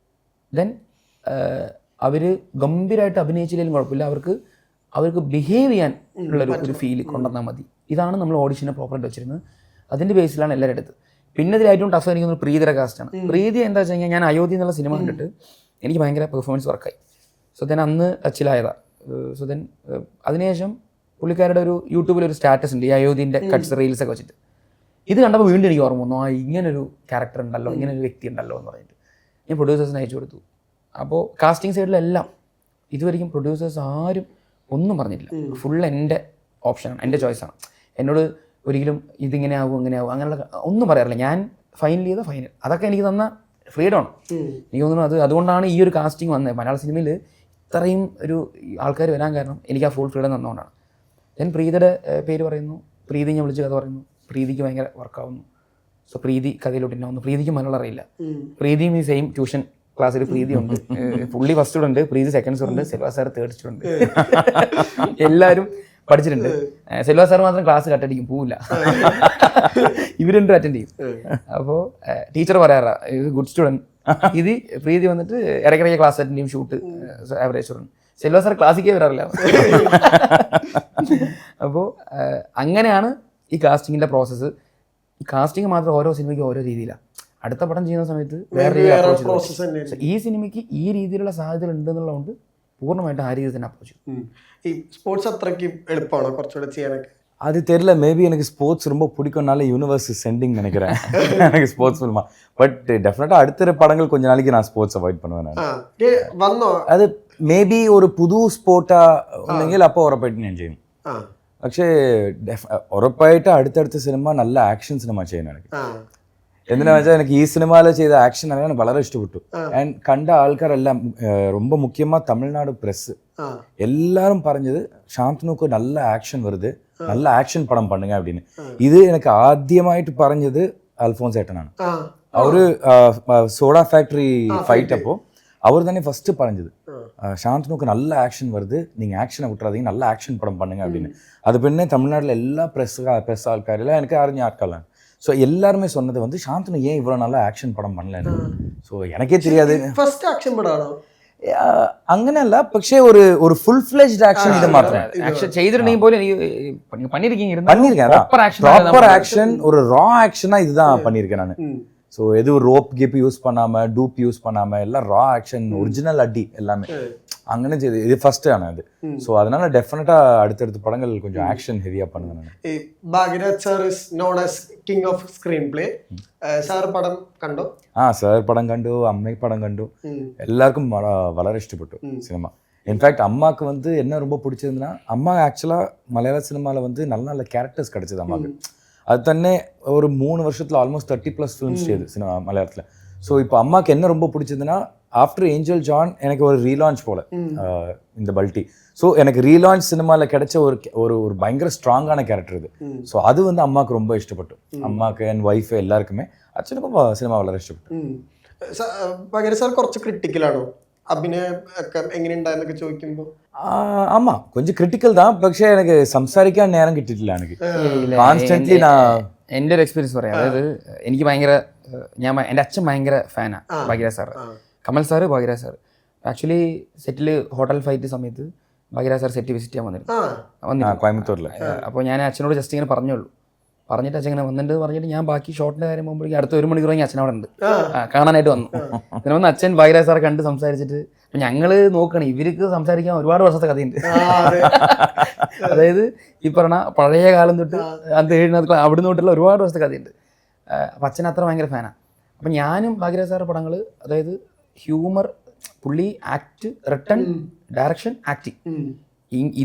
ദെൻ അവർ ഗംഭീരമായിട്ട് അഭിനയിച്ചില്ലെങ്കിലും കുഴപ്പമില്ല, അവർക്ക് ബിഹേവ് ചെയ്യാൻ ഉള്ളൊരു ഫീൽ കൊണ്ടുവന്നാൽ മതി. ഇതാണ് നമ്മൾ ഓഡിഷനെ പ്രോപ്പറായിട്ട് വെച്ചിരുന്നത്. അതിൻ്റെ ബേസിലാണ് എല്ലാവരും എടുത്തത്. പിന്നെ ഇതിലായിട്ടും ടഫ് എനിക്ക് തോന്നുന്നു പ്രീതിയുടെ കാസ്റ്റാണ്. പ്രീതി എന്താ വെച്ച് കഴിഞ്ഞാൽ ഞാൻ അയോധ്യ എന്നുള്ള സിനിമ കണ്ടിട്ട് എനിക്ക് ഭയങ്കര പെർഫോമൻസ് വർക്കായി. സോ ദെൻ അന്ന് ടച്ചിലായതാണ്. സോ ദെൻ അതിനുശേഷം പുള്ളിക്കാരുടെ ഒരു യൂട്യൂബിലൊരു സ്റ്റാറ്റസ് ഉണ്ട് ഈ അയോധ്യൻ്റെ കട്ട്സ് റീൽസൊക്കെ വെച്ചിട്ട്. ഇത് കണ്ടപ്പോൾ വീണ്ടും എനിക്ക് ഓർമ്മ വന്നു, ഇങ്ങനൊരു ക്യാരക്ടർ ഉണ്ടല്ലോ, ഇങ്ങനൊരു വ്യക്തി ഉണ്ടല്ലോ എന്ന് പറഞ്ഞിട്ട് ഞാൻ പ്രൊഡ്യൂസേഴ്സിന് അയച്ചു കൊടുത്തു. അപ്പോൾ കാസ്റ്റിംഗ് സൈഡിലെല്ലാം ഇതുവരെയും പ്രൊഡ്യൂസേഴ്സ് ആരും ഒന്നും പറഞ്ഞിട്ടില്ല. ഫുൾ എൻ്റെ ഓപ്ഷനാണ്, എൻ്റെ ചോയ്സാണ്. എന്നോട് ഒരിക്കലും ഇതിങ്ങനെ ആവും അങ്ങനെയുള്ള ഒന്നും പറയാറില്ല. ഞാൻ ഫൈനൽ ചെയ്ത ഫൈനൽ, അതൊക്കെ എനിക്ക് തന്ന ഫ്രീഡമാണ്. എനിക്ക് തോന്നുന്നു അതുകൊണ്ടാണ് ഈ ഒരു കാസ്റ്റിംഗ് വന്നത്. മലയാള സിനിമയിൽ ഇത്രയും ഒരു ആൾക്കാർ വരാൻ കാരണം എനിക്ക് ആ ഫുൾ ഫ്രീഡം തന്നുകൊണ്ടാണ്. ഞാൻ പ്രീതിയുടെ പേര് പറയുന്നു, പ്രീതി ഞാൻ വിളിച്ച് കഥ പറയുന്നു, പ്രീതിക്ക് ഭയങ്കര വർക്കാവുന്നു. സോ പ്രീതി കഥയിലോട്ട് തന്നെ വന്നു. പ്രീതിക്ക് മലയാളം അറിയില്ല. പ്രീതിയും ഈ സെയിം ട്യൂഷൻ ക്ലാസ്സിൽ പ്രീതി ഉണ്ട്. പുള്ളി first student, Preethi second student, Selva sir third student. എല്ലാവരും പഠിച്ചിട്ടുണ്ട്. സെൽവാ സാർ മാത്രം ക്ലാസ് കട്ടടിക്കും, പോവില്ല. ഇവർ രണ്ടും അറ്റൻഡ് ചെയ്യും. അപ്പോൾ ടീച്ചർ പറയാറാ ഇത് ഗുഡ് സ്റ്റുഡൻറ്റ്. ഇത് പ്രീതി വന്നിട്ട് ഇടയ്ക്കിടയ്ക്ക് ക്ലാസ് അറ്റൻഡ് ചെയ്യും, shoot average student. Selva sir ക്ലാസ്സിക്കേ വരാറില്ല. അപ്പോൾ അങ്ങനെയാണ് ഈ കാസ്റ്റിങ്ങിൻ്റെ പ്രോസസ്സ്. ഈ കാസ്റ്റിംഗ് മാത്രം ഓരോ സിനിമയ്ക്കും ഓരോ രീതിയിലാണ്. അടുത്ത പടം ചെയ്യുന്ന സമയത്ത് വേറെ രീതിയിൽ അപ്രോച്ച് ചെയ്തു. ഈ സിനിമയ്ക്ക് ഈ രീതിയിലുള്ള സാധ്യതകൾ ഉണ്ടെന്നുള്ളതുകൊണ്ട് പൂർണ്ണമായിട്ട് ആ രീതിയിൽ തന്നെ അപ്രോച്ച് ചെയ്തു. ഈ സ്പോർട്സ് അത്രയ്ക്ക് എളുപ്പമാണോ കുറച്ചുകൂടെ ചെയ്യാനൊക്കെ? அது தெரியல, மேபி எனக்கு ஸ்போர்ட்ஸ் ரொம்ப பிடிக்கும்னால யூனிவர்ஸ் சென்டிங் நினைக்கிறேன் எனக்கு ஸ்போர்ட்ஸ் ஃபில்மா. பட் டெஃபினட்டாக அடுத்த படங்கள் கொஞ்ச நாளைக்கு நான் ஸ்போர்ட்ஸ் அவாய்ட் பண்ணுவேன். நான் വന്നോ അത് മേബി ഒരു പുതു സ്പോർട്ടാ ഉണ്ടെങ്കിൽ അപ്പോൾ ഉറപ്പായിട്ട് ഞാൻ ചെയ്യും. പക്ഷേ ഉറപ്പായിട്ട് അടുത്തടുത്ത സിനിമ നല്ല ആക്ഷൻ സിനിമ ചെയ്യണം എനിക്ക്. എന്തിനാ വെച്ചാൽ എനിക്ക് ഈ സിനിമയിൽ ചെയ്ത ആക്ഷൻ അറിയാൻ വളരെ ഇഷ്ടപ്പെട്ടു. ആൻഡ് കണ്ട ആൾക്കാരെല്ലാം ரொம்ப முக்கியமாக தமிழ்நாடு ப்ரெஸ் எல்லாரும் പറഞ്ഞത് ശാന്തനുക്ക് നല്ല ആക്ഷൻ വരുത്, നല്ല ആക്ഷൻ പടം பண்ணுங்க அப்படின்னு. ഇത് എനിക്ക് ആദ്യമായിട്ട് പറഞ്ഞത് അൽഫോൻസ് ഏട്ടനാണ്. അവര് സോഡா ഫാക്ടറി ഫൈറ്റ് അപ്പോൾ அவர் தானே ஃபஸ்ட்டு പറഞ്ഞത് சாந்தனுக்கு நல்ல ஆக்ஷன் வருது, நீங்கள் ஆக்ஷனை விட்டுறாதீங்க, நல்ல ஆக்ஷன் படம் பண்ணுங்க அப்படின்னு. அது பின்னே தமிழ்நாட்டில் எல்லா ப்ரெஸ் ஆൾക്കാരെല്ലാം எனக்கு അറിഞ്ഞ ആൾക്കാരാണ്. ஸோ எல்லாருமே சொன்னது வந்து சாந்தனு ஏன் இவ்வளோ நல்லா ஆக்ஷன் படம் பண்ணலன்னு. ஸோ எனக்கே தெரியாது. ഫസ്റ്റ് ആക്ഷൻ പടമാണോ? അങ്ങനെയല്ല, പക്ഷേ ഒരു ഫുൾ ഫ്ലെജ്ഡ് ആക്ഷൻ ഇത് മാത്രം. ആക്ഷൻ ചെയ്തിട്ടുണ്ടെങ്കിൽ പോലും பண்ணியிருக்கேன். ப்ராப்பர் ஆக்ஷன், ஒரு ரா ஆக்ஷனாக இதுதான் பண்ணியிருக்கேன் நான். ஸோ எதுவும் ரோப் கிப் யூஸ் பண்ணாமல், டூப் யூஸ் பண்ணாமல், எல்லாம் ரா ஆக்ஷன், ஒரிஜினல் அடி எல்லாமே അങ്ങനെ ചെയ്ത്. ഇത് ഫസ്റ്റ് ആണ് അത്. സോ அதனால ഡെഫിനറ്റാ അടുത്തടുത്ത പടങ്ങൾ கொஞ்சம் ആക്ഷൻ ഹെവിയാ பண்ணுவேன். ഈ Bhagyaraj sir is known as king of screen play. Sir പടം കണ്ടോ? സാർ പടം കണ്ടു, അമ്മ പടം കണ്ടു. എല്ലാവർക്കും വളരെ ഇഷ്ടപ്പെട്ടു സിനിമ. இன்ஃபேக்ட் அம்மாவுக்கு வந்து என்ன ரொம்ப பிடிச்சதுன்னா, அம்மா ஆக்சுவலாக மலையாள சினிமாவில் வந்து நல்ல நல்ல கேரக்டர்ஸ் கிடச்சிது அம்மாவுக்கு. அது തന്നെ ஒரு 3 வருஷத்தில் ஆல்மோஸ்ட் 30+ ஃபிலிம்ஸ் செய்யுது சினிமா மலையாளத்தில். ஸோ இப்போ அம்மாவுக்கு என்ன ரொம்ப பிடிச்சதுன்னா, ஆஃப்டர் ஏஞ்சல் ஜான் எனக்கு ஒரு ரீலான்ச் போல இந்த பல்ட்டி. ஸோ எனக்கு ரீலான்ச் சினிமாவில் கிடைச்ச ஒரு பயங்கர ஸ்ட்ராங்கான கேரக்டர் இது. ஸோ அது வந்து அம்மாவுக்கு ரொம்ப இஷ்டப்பட்டு, அம்மாவுக்கு என் ஒய்ஃபு எல்லாருக்குமே, അച്ഛനൊക്കെ സിനിമ വളരെ ഇഷ്ടപ്പെട്ടു. ഭാഗ്യരാജ് സാർ കുറച്ച് ക്രിട്ടിക്കലാണോ അഭിനയം ഒക്കെ എങ്ങനെയുണ്ടായെന്നൊക്കെ ചോദിക്കുമ്പോൾ? ആമാ கொஞ்சம் ക്രിട്ടിക്കൽ தான். പക്ഷേ എനിക്ക് സംസാരിക്കാൻ നേരം കിട്ടിയിട്ടില്ല. എനിക്ക് കോൺസ്റ്റന്റ്ലി എൻ്റെ ഒരു എക്സ്പീരിയൻസ് പറയാം. അതായത് എനിക്ക് ഭയങ്കര എൻ്റെ അച്ഛൻ ഭയങ്കര ഫാനാണ് Bhagyaraj sir, Kamal sir, Bhagyaraj sir. Actually സെറ്റിൽ ഹോട്ടൽ ഫൈറ്റ് സമയത്ത് ഭാഗ്യരാജ് സാർ സെറ്റ് വിസിറ്റ് ചെയ്യാൻ വന്നിരുന്നു കോയമ്പത്തൂരിൽ. അപ്പോൾ ഞാൻ അച്ഛനോട് ജസ്റ്റ് ഇങ്ങനെ പറഞ്ഞുള്ളൂ. പറഞ്ഞിട്ട് അച്ഛൻ ഇങ്ങനെ വന്നിട്ട് പറഞ്ഞിട്ട് ഞാൻ ബാക്കി ഷോട്ടിൻ്റെ കാര്യം പോകുമ്പോഴേക്കും അടുത്ത 1 മണിക്കൂർ കഴിഞ്ഞ് അച്ഛൻ അവിടെ ഉണ്ട് കാണാനായിട്ട് വന്നു. പിന്നെ വന്ന് അച്ഛൻ ഭാഗ്യരാജ് സാറെ കണ്ട് സംസാരിച്ചിട്ട് ഞങ്ങൾ നോക്കണം, ഇവർക്ക് സംസാരിക്കാൻ ഒരുപാട് വർഷത്തെ കഥയുണ്ട്. അതായത് ഈ പറഞ്ഞ പഴയ കാലം തൊട്ട് അത് അവിടെ തൊട്ടുള്ള ഒരുപാട് വർഷത്തെ കഥയുണ്ട്. അപ്പം അച്ഛൻ അത്ര ഭയങ്കര ഫാനാണ്. അപ്പം ഞാനും ഭാഗ്യരാജ് സാറിൻ്റെ പടങ്ങൾ, അതായത് ഹ്യൂമർ, പുള്ളി ആക്ട്, റിട്ടൺ, ഡയറക്ഷൻ, ആക്ടിങ്,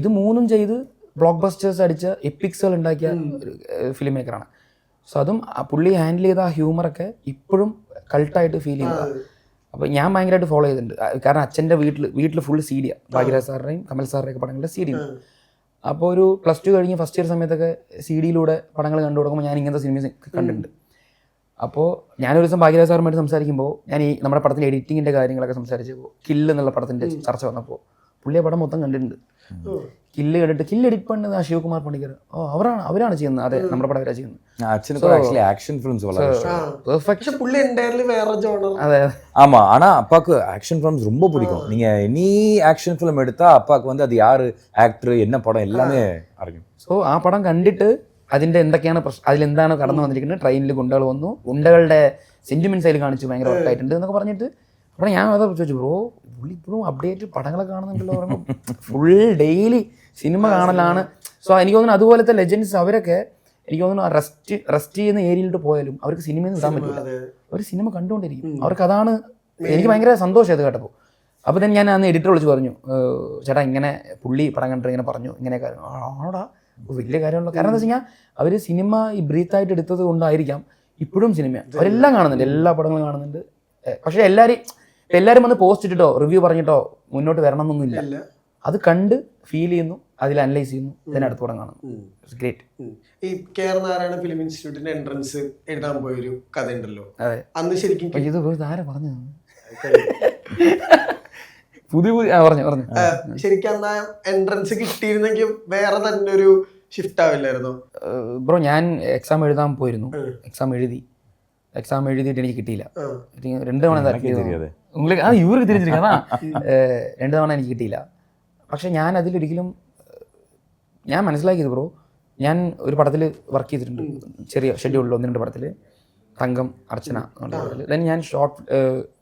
ഇത് മൂന്നും ചെയ്ത് ബ്ലോക്ക് ബസ്റ്റേഴ്സ് അടിച്ച എപ്പിക്സുകൾ ഉണ്ടാക്കിയ ഫിലിം മേക്കറാണ്. സോ അതും പുള്ളി ഹാൻഡിൽ ചെയ്ത ആ ഹ്യൂമറൊക്കെ ഇപ്പോഴും കൾട്ടായിട്ട് ഫീൽ ചെയ്യുന്നത്. അപ്പോൾ ഞാൻ ഭയങ്കരമായിട്ട് ഫോളോ ചെയ്തിട്ടുണ്ട്. കാരണം അച്ഛൻ്റെ വീട്ടിൽ ഫുൾ സി ഡിയാണ് ഭാഗ്യരാജ് സാറിൻ്റെയും കമൽ സാറിൻ്റെയൊക്കെ പടങ്ങളുടെ സി ഡി ഉണ്ട്. അപ്പോൾ ഒരു +2 കഴിഞ്ഞ് ഫസ്റ്റ് ഇയർ സമയത്തൊക്കെ സി ഡിയിലൂടെ പടങ്ങൾ കണ്ടു കൊടുക്കുമ്പോൾ ഞാൻ ഇങ്ങനത്തെ സിനിമ കണ്ടിട്ടുണ്ട്. അപ്പോൾ ഞാനൊരു ദിവസം ഭാഗ്യരാജ് സാറുമായിട്ട് സംസാരിക്കുമ്പോൾ ഞാൻ ഈ നമ്മുടെ പടത്തിൻ്റെ എഡിറ്റിങ്ങിൻ്റെ കാര്യങ്ങളൊക്കെ സംസാരിച്ചപ്പോൾ കില്ല് എന്നുള്ള പടത്തിൻ്റെ ചർച്ച വന്നപ്പോൾ പുള്ളിയെ പടം മൊത്തം കണ്ടിട്ടുണ്ട്. കില്ല് കണ്ടിട്ട് കില്ല് എഡിറ്റ് പണിത് ശിവകുമാർ പണിക്കർ, അവരാണ് ചെയ്യുന്നത്. അതെ, നമ്മുടെ പടം അവരാണ് ചെയ്യുന്നത്. ஆக்ஷன் ஃபிலிம்ஸ் വളരെ പെർഫെക്റ്റ്. പുള്ളി എൻറ്റയർലി വേറെ ജോണർ. അതെ ஆமா. ஆனா அப்பாவுக்கு ஆக்ஷன் ஃபிலிம்ஸ் ரொம்ப பிடிக்கும். நீங்க எனி ஆக்ஷன் ஃபிலிம் எடுத்தா அப்பாவுக்கு வந்து அது யாரு ஆக்டர், என்ன படம் எல்லாமே അറിയും. സോ ആ പടം കണ്ടിട്ട് അതിൻ്റെ എന്തൊക്കെയാണ് പ്രശ്നം, അതിലെന്താണ് കടന്നു വന്നിരിക്കുന്നത്, ട്രെയിനിൽ ഗുണ്ടകൾ വന്നു, ഗുണ്ടകളുടെ സെന്റിമെന്റ്സ് അതിൽ കാണിച്ചു, ഭയങ്കര വർക്കായിട്ടുണ്ട് എന്നൊക്കെ പറഞ്ഞിട്ട്. അപ്പോൾ ഞാൻ അതാ ചോദിച്ചു, ബ്രോ പുള്ളി ഇപ്പോഴും അപ്ഡേറ്റ് പടങ്ങളൊക്കെ കാണുന്നുണ്ടല്ലോ പറയുമ്പോൾ ഫുൾ ഡെയിലി സിനിമ കാണലാണ്. സോ എനിക്ക് തോന്നുന്നു അതുപോലത്തെ ലെജൻഡ്സ് അവരൊക്കെ എനിക്ക് തോന്നുന്നു റെസ്റ്റ് ചെയ്യുന്ന ഏരിയയിലോട്ട് പോയാലും അവർക്ക് സിനിമയിൽ ഇടാൻ പറ്റില്ല, അവർ സിനിമ കണ്ടുകൊണ്ടിരിക്കും. അവർക്ക് അതാണ്, എനിക്ക് ഭയങ്കര സന്തോഷം അത് കേട്ടപ്പോൾ. അപ്പോൾ തന്നെ ഞാൻ അന്ന് എഡിറ്റർ വിളിച്ച് പറഞ്ഞു, ചേട്ടാ ഇങ്ങനെ പുള്ളി പടം കണ്ടിട്ട് ഇങ്ങനെ പറഞ്ഞു, ഇങ്ങനെ കാര്യം ആണോടാ, വലിയ കാര്യമുള്ള. കാരണം എന്താ വെച്ച് കഴിഞ്ഞാൽ അവർ സിനിമ ഈ ബ്രീത്തായിട്ട് എടുത്തത് കൊണ്ടായിരിക്കാം ഇപ്പോഴും സിനിമ അവരെല്ലാം കാണുന്നുണ്ട്, എല്ലാ പടങ്ങളും കാണുന്നുണ്ട്, പക്ഷെ എല്ലാവരും വന്ന് പോസ്റ്റ് ഇട്ടിട്ടോ റിവ്യൂ പറഞ്ഞിട്ടോ മുന്നോട്ട് വരണം എന്നൊന്നുമില്ല. ഇല്ല. അത് കണ്ട് ഫീൽ ചെയ്യുന്നു, അതിൽ അനലൈസ് ചെയ്യുന്നു, ഇതിനടുത്ത് കൂടെ കാണുന്നു. It's great. ഈ കെ.ആർ. നാരായണ ഫിലിം ഇൻസ്റ്റിറ്റ്യൂട്ടിന്റെ എൻട്രൻസ് എഴുതാൻ പോയൊരു കഥ ഉണ്ടല്ലോ, അതെ. അന്ന് ശരിക്കും ഇത് ആരാ പറഞ്ഞു പുതിയ പറഞ്ഞു ശരിക്കും അന്ന് എൻട്രൻസ് കിട്ടിയിരുന്നെങ്കിൽ വേറെ തന്നെ ഒരു ഷിഫ്റ്റ് ആവില്ലായിരുന്നോ? ബ്രോ ഞാൻ എക്സാം എഴുതാൻ പോയിരുന്നു. എക്സാം എഴുതിയിട്ട് എനിക്ക് കിട്ടിയില്ല. 2 തവണ ഇവർക്ക് തിരിച്ചിരിക്കും. 2 തവണ എനിക്ക് കിട്ടിയില്ല. പക്ഷെ ഞാൻ അതിലൊരിക്കലും ഞാൻ മനസ്സിലാക്കിയത് ബ്രോ, ഞാൻ ഒരു പടത്തിൽ വർക്ക് ചെയ്തിട്ടുണ്ട്, ചെറിയ ഷെഡ്യൂളിൽ 1-2 പടത്തിൽ, തങ്കം, അർച്ചന എന്നുള്ള പടത്തിൽ. ദെൻ ഞാൻ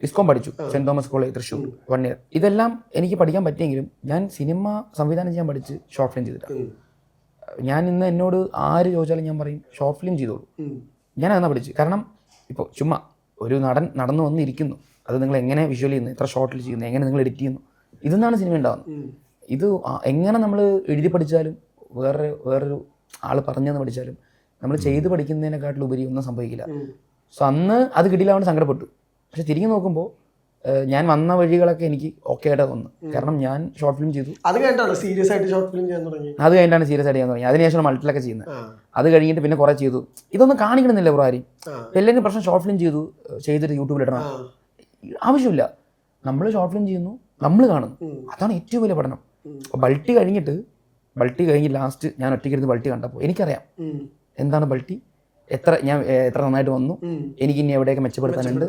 ഇസ്കോം പഠിച്ചു, saint Thomas college Thrissur 1 year. ഇതെല്ലാം എനിക്ക് പഠിക്കാൻ പറ്റിയെങ്കിലും ഞാൻ സിനിമ സംവിധാനം ചെയ്യാൻ പഠിച്ച് ഷോർട്ട് ഫിലിം ചെയ്തിട്ടാണ്. ഞാൻ ഇന്ന് എന്നോട് ആര് ചോദിച്ചാലും ഞാൻ പറയും ഷോർട്ട് ഫിലിം ചെയ്തോളൂ. ഞാൻ അതെന്നാ പഠിച്ചു. കാരണം ഇപ്പോൾ ചുമ്മാ ഒരു നടൻ നടന്നു വന്നിരിക്കുന്നു, അത് നിങ്ങൾ എങ്ങനെ വിഷ്വൽ ചെയ്യുന്നു, എത്ര ഷോർട്ടിൽ ചെയ്യുന്നു, എങ്ങനെ നിങ്ങൾ എഡിറ്റ് ചെയ്യുന്നു, ഇതെന്നാണ് സിനിമ ഉണ്ടാകുന്നത്. ഇത് എങ്ങനെ നമ്മൾ എഴുതി പഠിച്ചാലും വേറൊരു ആൾ പറഞ്ഞെന്ന് പഠിച്ചാലും നമ്മൾ ചെയ്ത് പഠിക്കുന്നതിനെക്കാട്ടിലുപരി ഒന്നും സംഭവിക്കില്ല. സോ അന്ന് അത് കിട്ടിയില്ല, കൊണ്ട് സങ്കടപ്പെട്ടു. പക്ഷെ തിരിഞ്ഞു നോക്കുമ്പോൾ ഞാൻ വന്ന വഴികളൊക്കെ എനിക്ക് ഓക്കെ ആയിട്ട് വന്നു. കാരണം ഞാൻ ഷോർട്ട് ഫിലിം ചെയ്തു. അത് കഴിഞ്ഞിട്ടാണ് സീരിയസ് ആയിട്ട് ഷോർട്ട് ഫിലിം ചെയ്യാൻ തുടങ്ങി. ചെയ്യാൻ തുടങ്ങി. അതിനുശേഷം മൾട്ടിലൊക്കെ ചെയ്യുന്നത്. അത് കഴിഞ്ഞിട്ട് പിന്നെ കുറേ ചെയ്തു. ഇതൊന്നും കാണിക്കണമെന്നില്ല ബ്രോ ആരും. എല്ലാവരും പ്രശ്നം ഷോർട്ട് ഫിലിം ചെയ്തിട്ട് യൂട്യൂബിൽ ഇടണം, ആവശ്യമില്ല. നമ്മൾ ഷോർട്ട് ഫിലിം ചെയ്യുന്നു, നമ്മൾ കാണുന്നു, അതാണ് ഏറ്റവും വലിയ പഠനം. ബൾട്ടി കഴിഞ്ഞ് ലാസ്റ്റ് ഞാൻ ഒറ്റയ്ക്കിരുന്ന് ബൾട്ടി കണ്ടപ്പോൾ എനിക്കറിയാം എന്താണ് ബൾട്ടി, എത്ര നന്നായിട്ട് വന്നു, എനിക്കിനി എവിടെയൊക്കെ മെച്ചപ്പെടുത്താനുണ്ട്,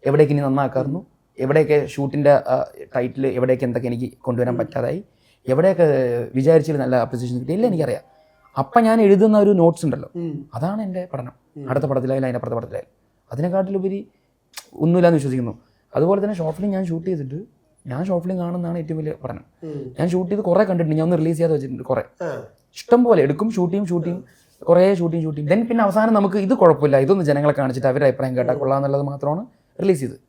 എവിടേക്ക് ഇനി നന്നാക്കാറുന്നു, എവിടെയൊക്കെ ഷൂട്ടിൻ്റെ ടൈറ്റിൽ എവിടെയൊക്കെ എന്തൊക്കെ എനിക്ക് കൊണ്ടുവരാൻ പറ്റാതായി, എവിടെയൊക്കെ വിചാരിച്ചാൽ നല്ല അപ്രിസിയേഷൻ കിട്ടി, എല്ലാം എനിക്കറിയാം. അപ്പം ഞാൻ എഴുതുന്ന ഒരു നോട്ട്സ് ഉണ്ടല്ലോ, അതാണ് എൻ്റെ പഠനം. അടുത്ത പടത്തിലായാലും അതിനപ്പുറത്തെ പടത്തിലായാലും അതിനെക്കാട്ടിലുപരി ഒന്നുമില്ലാന്ന് വിശ്വസിക്കുന്നു. അതുപോലെ തന്നെ ഷോർട്ട് ഫിലിം ഞാൻ ഷൂട്ട് ചെയ്തിട്ട് ഞാൻ ഷോർട്ട് ഫിലിം കാണുന്നതാണ് ഏറ്റവും വലിയ പഠനം. ഞാൻ ഷൂട്ട് ചെയ്ത് കുറേ കണ്ടിട്ടുണ്ട്, ഞാൻ ഒന്ന് റിലീസ് ചെയ്യാതെ വെച്ചിട്ടുണ്ട്. കുറേ ഇഷ്ടം പോലെ എടുക്കും, ഷൂട്ട് ചെയ്യും, കുറേ ഷൂട്ടിങ്. ദെൻ പിന്നെ അവസാനം നമുക്ക് ഇത് കുഴപ്പമില്ല, ഇതൊന്ന് ജനങ്ങളെ കാണിച്ചിട്ട് അവരുടെ അഭിപ്രായം കേട്ടാൽ കൊള്ളാമെന്നുള്ളത് മാത്രമാണ് റിലീസ് ചെയ്തത്.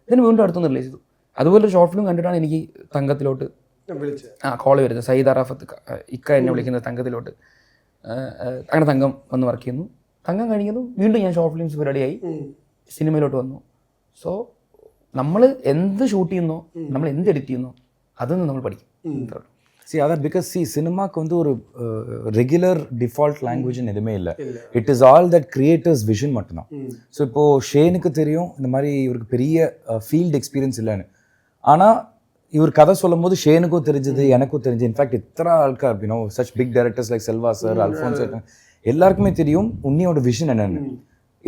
ഇതിന് വീണ്ടും അടുത്തൊന്ന് റിലീസ് ചെയ്തു. അതുപോലെ ഷോർട്ട് ഫിലിം കണ്ടിട്ടാണ് എനിക്ക് തങ്കത്തിലോട്ട് കോൾ വരുന്നത്. സയ്യിദ് അറാഫത്ത് ഇക്ക എന്നെ വിളിക്കുന്നത് തങ്കത്തിലോട്ട്. അങ്ങനെ തങ്കം വന്ന് വർക്ക് ചെയ്യുന്നു. തങ്കം കഴിഞ്ഞതും വീണ്ടും ഞാൻ ഷോർട്ട് ഫിലിംസ് പരിപാടിയായി സിനിമയിലോട്ട് വന്നു. സോ നമ്മൾ എന്ത് ഷൂട്ട് ചെയ്യുന്നോ, നമ്മൾ എന്ത് എഡിറ്റ് ചെയ്യുന്നോ, അതൊന്നും നമ്മൾ പഠിക്കും. அதான் பிகாஸ் சினிமாக்கு வந்து ஒரு ரெகுலர் டிஃபால்ட் லாங்குவேஜ்னு எதுவுமே இல்லை. It is all that creators vision மட்டும்தான். ஸோ இப்போது ஷேனுக்கு தெரியும் இந்த மாதிரி இவருக்கு பெரிய ஃபீல்டு எக்ஸ்பீரியன்ஸ் இல்லைன்னு. ஆனால் இவர் கதை சொல்லும் போது ஷேனுக்கும் தெரிஞ்சது, எனக்கும் தெரிஞ்சு, இன்ஃபேக்ட் இத்தனை ஆட்கள் அப்படின்னா such big directors like Selva sir, Alphons, எல்லாருக்குமே தெரியும் உன்னியோட விஷன் என்னென்னு.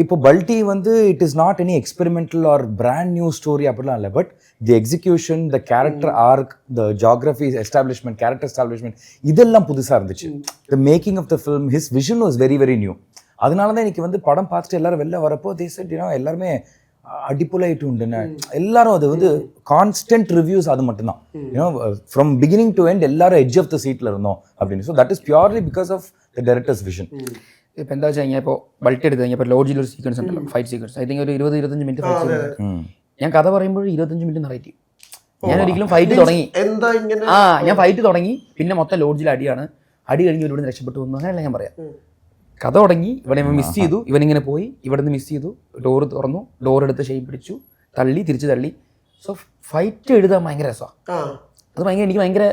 இப்போ பல்டி வந்து it is not any experimental or brand new story அப்படிலாம் இல்லை. But the execution, the character arc, the geography establishment, character establishment, இதெல்லாம் புதுசாக இருந்துச்சு. The making of the film, his vision was very very new. அதனால தான் இன்னைக்கு வந்து படம் பார்த்துட்டு எல்லாரும் வெளில வரப்போ தே செட் எல்லாருமே அடிப்புலாயிட்டு உண்டுன்னு எல்லாரும். அது வந்து கான்ஸ்டன்ட் ரிவ்யூஸ், அது மட்டும்தான். ஃப்ரம் பிகினிங் டு எண்ட் எல்லாரும் எட்ஜ் ஆஃப் த சீட்டில் இருந்தோம் அப்படின்னு. So that is purely because of the director's vision. ഇപ്പം എന്താ വെച്ച് കഴിഞ്ഞാൽ ഇപ്പോൾ ബൾട്ടി എടുത്ത് കഴിഞ്ഞാൽ ഇപ്പോൾ ലോഡ്ജിലൊരു സീക്വൻസ് ഉണ്ടല്ലോ, ഫൈറ്റ് സീക്വൻസ്. ഐ തിങ്ക് ഒരു 20-25 മിനിറ്റ് ഫൈറ്റ് സീക്വൻസ്. ഞാൻ കഥ പറയുമ്പോൾ 25 മിനിറ്റ് നറേറ്റ് ചെയ്യും. ഞാൻ ഒരിക്കലും ഫൈറ്റ് തുടങ്ങി, ഞാൻ ഫൈറ്റ് തുടങ്ങി, പിന്നെ മൊത്തം ലോഡ്ജിൽ അടിയാണ്, അടി കഴിഞ്ഞ് ഇവിടെ നിന്ന് രക്ഷപ്പെട്ടു വന്നു, അങ്ങനെയല്ല ഞാൻ പറയാം. കഥ തുടങ്ങി, ഇവിടെ മിസ് ചെയ്തു, ഇവനിങ്ങനെ പോയി, ഇവിടെ നിന്ന് മിസ് ചെയ്തു, ഡോറ് തുറന്നു, ഡോറെടുത്ത് ഷെയ്പ്പ് പിടിച്ചു, തള്ളി, തിരിച്ച് തള്ളി. സോ ഫൈറ്റ് എഴുതാൻ ഭയങ്കര രസമാണ്. അത് എനിക്ക് ഭയങ്കര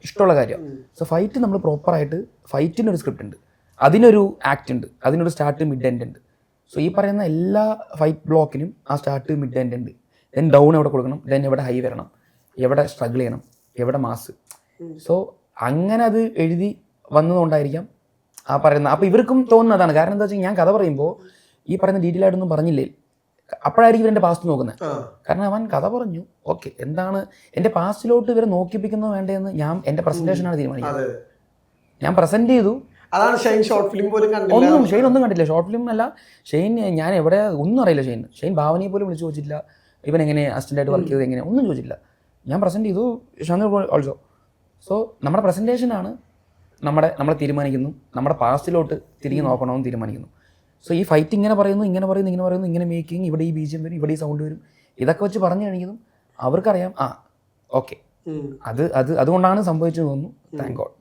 ഇഷ്ടമുള്ള കാര്യമാണ്. സോ ഫൈറ്റ് നമ്മൾ പ്രോപ്പറായിട്ട്, ഫൈറ്റിനൊരു സ്ക്രിപ്റ്റ് ഉണ്ട്, അതിനൊരു ആക്ട് ഉണ്ട്, അതിനൊരു സ്റ്റാർട്ട് മിഡ് എൻഡ് ഉണ്ട്. സോ ഈ പറയുന്ന എല്ലാ ഫൈറ്റ് ബ്ലോക്കിനും ആ സ്റ്റാർട്ട് മിഡ് എൻഡ് ഉണ്ട്. ദെൻ ഡൗൺ എവിടെ കൊടുക്കണം, ദെൻ എവിടെ ഹൈ വരണം, എവിടെ സ്ട്രഗിൾ ചെയ്യണം, എവിടെ മാസ്. സോ അങ്ങനെ അത് എഴുതി വന്നതുകൊണ്ടായിരിക്കാം ആ പറയുന്ന. അപ്പോൾ ഇവർക്കും തോന്നുന്നതാണ്. കാരണം എന്താ വെച്ചാൽ ഞാൻ കഥ പറയുമ്പോൾ ഈ പറയുന്ന ഡീറ്റെയിൽ ആയിട്ടൊന്നും പറഞ്ഞില്ലേ, അപ്പോഴായിരിക്കും ഇവരെൻ്റെ പാസ്റ്റ് നോക്കുന്നത്. കാരണം അവൻ കഥ പറഞ്ഞു, ഓക്കെ, എന്താണ് എൻ്റെ പാസ്റ്റിലോട്ട് ഇവരെ നോക്കിപ്പിക്കുന്നത് വേണ്ടതെന്ന് ഞാൻ എൻ്റെ പ്രസൻറ്റേഷനാണ് തീരുമാനിക്കുന്നത്. ഞാൻ പ്രസൻറ്റ് ചെയ്തു. അതാണ് ഷൈൻ ഷോർട്ട് ഫിലിം പോലും ഷെയ്ൻ ഒന്നും കണ്ടില്ല. ഷോർട്ട് ഫിലിം അല്ല ഷെയ്ൻ, ഞാൻ എവിടെ ഒന്നും അറിയില്ല. ഷെയ്ൻ ഭാവനയെ പോലും വിളിച്ചു ചോദിച്ചില്ല, ഇവൻ എങ്ങനെ അസിസ്റ്റൻ്റായിട്ട് വർക്ക് ചെയ്തത് എങ്ങനെ, ഒന്നും ചോദിച്ചില്ല. ഞാൻ പ്രസൻറ്റ് ചെയ്തു, ഷാനൂർ ഓൾസോ. സോ നമ്മുടെ പ്രസൻറ്റേഷനാണ് നമ്മളെ തീരുമാനിക്കുന്നു, നമ്മുടെ പാസ്റ്റിലോട്ട് തിരിഞ്ഞ് നോക്കണമെന്ന് തീരുമാനിക്കുന്നു. സോ ഈ ഫൈറ്റ് ഇങ്ങനെ പറയുന്നു, ഇങ്ങനെ മേക്കിങ്, ഇവിടെ ഈ ബീജം വരും, ഇവിടെ ഈ സൗണ്ട് വരും, ഇതൊക്കെ വെച്ച് പറഞ്ഞു കഴിഞ്ഞതും അവർക്കറിയാം, ഓക്കെ, അതുകൊണ്ടാണ് സംഭവിച്ചു തോന്നുന്നു. Thank God.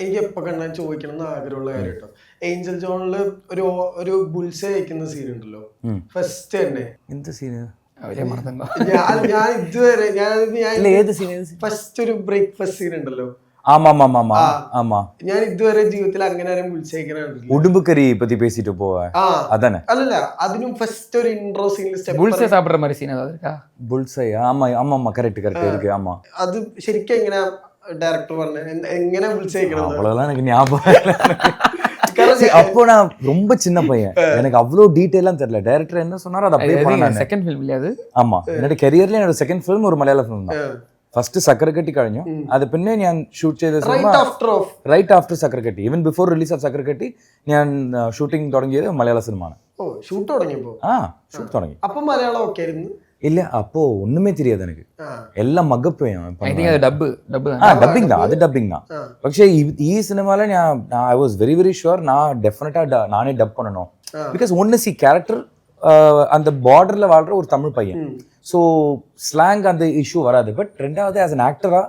എനിക്ക് എപ്പോൾ കണ്ടാൽ ചോദിക്കണം എന്ന് ആഗ്രഹമുള്ള കാര്യം കേട്ടോ. ഏഞ്ചൽ ജോണില് ഒരു ബുൾസെ വയ്ക്കുന്ന സീൻ ഉണ്ടല്ലോ, ഫസ്റ്റ് തന്നെ. എന്ത് സീന്? അവരെ മറന്നോ. ഞാൻ ഇതുവരെ இல்ல ஏது சீன் ஏது சீன் ഫസ്റ്റ് ഒരു ബ്രേക്ക്ഫാസ്റ്റ് സീൻ ഉണ്ടല്ലോ, ஆமா ஆமா ஆமா ஆமா ஆமா ഞാൻ ഇതുവരെ ജീവിതത്തിൽ അങ്ങനെ ആരും വിളിച്ചേക്കണില്ല. உடும்புக்கறி பத்தி பேசிட்டு போவேன் ആ அதானே അല്ലല്ല, അതിനും ഫസ്റ്റ് ഒരു ഇൻട്രോ സീനിൽ புல்ஸே சாப்பிட்ற மாதிரி சீன் அது இருக்கா? புல்சை ஆமா ஆமா ஆமா கரெக்ட் கரெக்ட் இருக்கு ஆமா അത് ശരിക്കും എങ്ങനെ ഡയറക്ടർ പറഞ്ഞ എങ്ങനെ വിളിച്ചേക്കണം? அவ்வளவுதான் எனக்கு ஞாபகம் இல்ல. See, அப்போ நான் ரொம்ப சின்ன பையன், எனக்கு அவ்வளோ டீட்டெயிலாம் தெரியல. டைரக்டர் என்ன சொன்னாரோ அதை அப்படியே பண்ணேன். സെക്കൻഡ് ഫിലിം ഇല്ലേ അത്? ஆமா, என்னோட കരിയറിലെ என்னோட സെക്കൻഡ് ഫിലിം ഒരു മലയാള ഫിലിം தான். ഫസ്റ്റ് സക്കരക്കട്ടി കഴിഞ്ഞു, അത് പിന്നെ ഞാൻ ഷൂട്ട് ചെയ്ത സിനിമ right after Sakkarakatti. Even before release of Sakkarakatti ഞാൻ ഷൂട്ടിംഗ് തുടങ്ങിയത് മലയാള സിനിമ. ഓ, ഷൂട്ട് തുടങ്ങിയപ്പോ? ആ, ഷൂട്ട് തുടങ്ങി. അപ്പൊ മലയാളം ഒക്കെ ആയിരുന്നു? இல்ல, அப்போ ஒண்ணுமே தெரியாது எனக்கு, എല്ലാം മകപ്പ് ഡബിങ് தான், അത് ഡബിങ് தான். പക്ഷേ ഈ സിനിമയിல ഞാൻ I was very very sure நான் டெஃபினட்டா நானே டப் பண்ணணும். பிகாஸ் ஒன்னு சி கேரக்டர் அந்த பார்டர்ல வாழ்ற ஒரு தமிழ் பையன், ஸோ ஸ்லாங் அந்த இஷ்யூ வராது. பட் ரெண்டாவது ஆஸ் அன் ஆக்டரா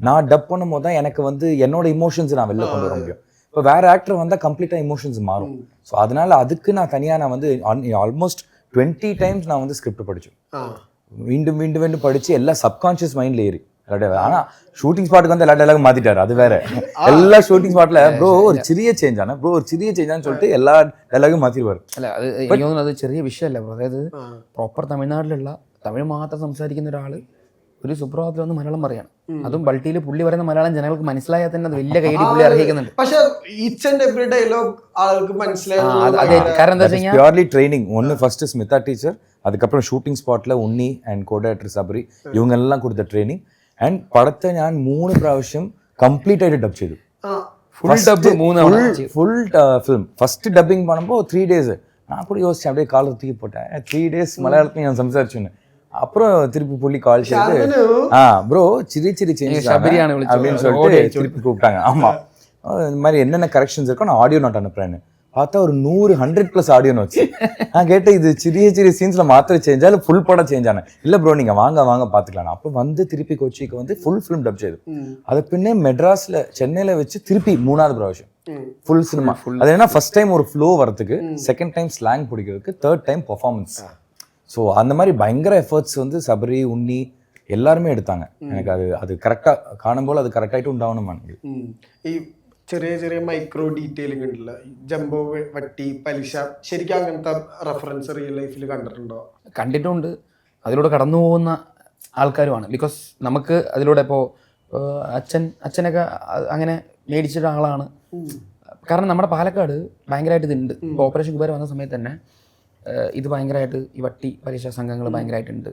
நான் டப் பண்ணும் போது தான் எனக்கு வந்து என்னோட இமோஷன்ஸ் நான் வெளில கொண்டு வர முடியும். இப்போ வேற ஆக்டர் வந்தால் கம்ப்ளீட்டாக இமோஷன்ஸ் மாறும். ஸோ அதனால அதுக்கு நான் தனியாக நான் வந்து ஆல்மோஸ்ட் 20 டைம்ஸ் நான் வந்து ஸ்கிரிப்ட் படித்தேன். மீண்டும் மீண்டும் மீண்டும் படித்து எல்லாம் சப்கான்ஷியஸ் மைண்டில் ஏறி. ஆனால் ஷூட்டிங் ஸ்பாட்டுக்கு வந்து எல்லா டைலாகும் மாற்றிட்டாரு, அது வேற. எல்லா ஷூட்டிங் ஸ்பாட்டில் ப்ரோ ஒரு சிறிய சேஞ்ச் ஆனா ப்ரோ ஒரு சிறிய சேஞ்சான்னு சொல்லிட்டு എല്ലാ ഡയലോഗും മാറ്റിടുവാർ. അല്ല, അത് എനിക്ക് തോന്നുന്നു അത് ചെറിയ വിഷയമല്ല ബ്രോ. അതായത് പ്രോപ്പർ തമിഴ്നാട്ടിലുള്ള തമിഴ് മാത്രം സംസാരിക്കുന്ന ഒരാൾ ഒരു സുപ്രഭാതത്തിൽ വന്ന് മലയാളം പറയാണ്, അതും ബൾട്ടിയിൽ പുള്ളി പറയുന്ന മലയാളം ജനങ്ങൾക്ക് മനസ്സിലായാൽ തന്നെ അത് വലിയ കൈയടി പുള്ളി അർഹിക്കുന്നുണ്ട്. പക്ഷെ ഈച്ച് ആൻഡ് എവറി ഡയലോഗ് ആൾക്ക് മനസ്സിലായി. കാരണം എന്താ വെച്ചാൽ பியூர்லி ட்ரைனிங். ஒன்று ஃபர்ஸ்ட் ஸ்மிதா டீச்சர், அதுக்கப்புறம் ஷூட்டிங் ஸ்பாட்டில் ഉണ്ണി ആൻഡ് കോ ഡയറക്ടർ സബരി, ഇവങ്ങെല്ലാം കൊടുത്ത ട്രെയിനിങ്. ആൻഡ് പടത്തെ ഞാൻ 3 പ്രാവശ്യം കംപ്ലീറ്റ് ആയിട്ട് ഡബ് ചെയ്തു. ഫുൾ ഫിലിം ഫസ്റ്റ് ഡബിങ് பண்ணுമ്പോൾ 3 days நான் கூட யோசிச்சேன், அப்படியே காலர் தூக்கி போட்டேன். 3 days மலையாளத்தில் நான் சம்சாரிச்சேன்னு. அப்புறம் திருப்பி புள்ளி கால் செய்து ப்ரோ சிரி சிரி சேஞ்ச் அப்படின்னு சொல்லிட்டு திருப்பி கூப்பிட்டாங்க. ஆமா, இந்த மாதிரி என்னென்ன கரெக்ஷன்ஸ் இருக்கோ நான் ஆடியோ நோட் அனுப்புறேன்னு பார்த்தா ஒரு 100+ ஆடியோ நோட்ஸ். நான் கேட்டேன் இது சிறிய சிறிய சீன்ஸ்ல மாத்திர சேஞ்சா இல்லை ஃபுல் படம் சேஞ்ச் ஆனேன். இல்லை ப்ரோ நீங்க வாங்க வாங்க பார்த்துக்கலாம். அப்போ வந்து திருப்பி கொச்சிக்கு வந்து ஃபுல் ஃபிலிம் டப் செய்து, அது பின்னே மெட்ராஸ்ல சென்னையில வச்சு திருப்பி 3வது പ്രാവശ്യം ஃபுல் சினிமா. அது என்ன ஃபர்ஸ்ட் டைம் ஒரு ஃப்ளோ வரதுக்கு, செகண்ட் டைம் ஸ்லாங் பிடிக்கிறதுக்கு, தேர்ட் டைம் பெர்ஃபார்மன்ஸ். ஸோ அந்த மாதிரி பயங்கர எஃபர்ட்ஸ் வந்து சபரி உண்ணி எல்லாருமே எடுத்தாங்க. எனக்கு அது கரெக்டாக കാണുമ്പോൾ അത് കറക്റ്റായിട്ട് ഉണ്ടാവണമെന്നാണ്. ഈ ചെറിയ ചെറിയ മൈക്രോ ഡീറ്റെയിലിംഗ് ഉണ്ടല്ലോ, ജംബോ വട്ടി പലിശ, ശരിക്കും അങ്ങനത്തെ റെഫറൻസ് റിയൽ ലൈഫിൽ കണ്ടിട്ടുണ്ടോ? കണ്ടിട്ടുണ്ട്, അതിലൂടെ കടന്നു പോകുന്ന ആൾക്കാരുമാണ്. ബിക്കോസ് നമുക്ക് അതിലൂടെ ഇപ്പോൾ അച്ഛനൊക്കെ അങ്ങനെ മേടിച്ചിട്ട ആളാണ്. കാരണം നമ്മുടെ പാലക്കാട് ഭയങ്കരമായിട്ട് ഇതുണ്ട്. ഇപ്പോൾ ഓപ്പറേഷൻ കുബേര വന്ന സമയത്ത് തന്നെ ഇത് ഭയങ്കരമായിട്ട് ഈ വട്ടി പലിശ സംഘങ്ങൾ ഭയങ്കരമായിട്ടുണ്ട്.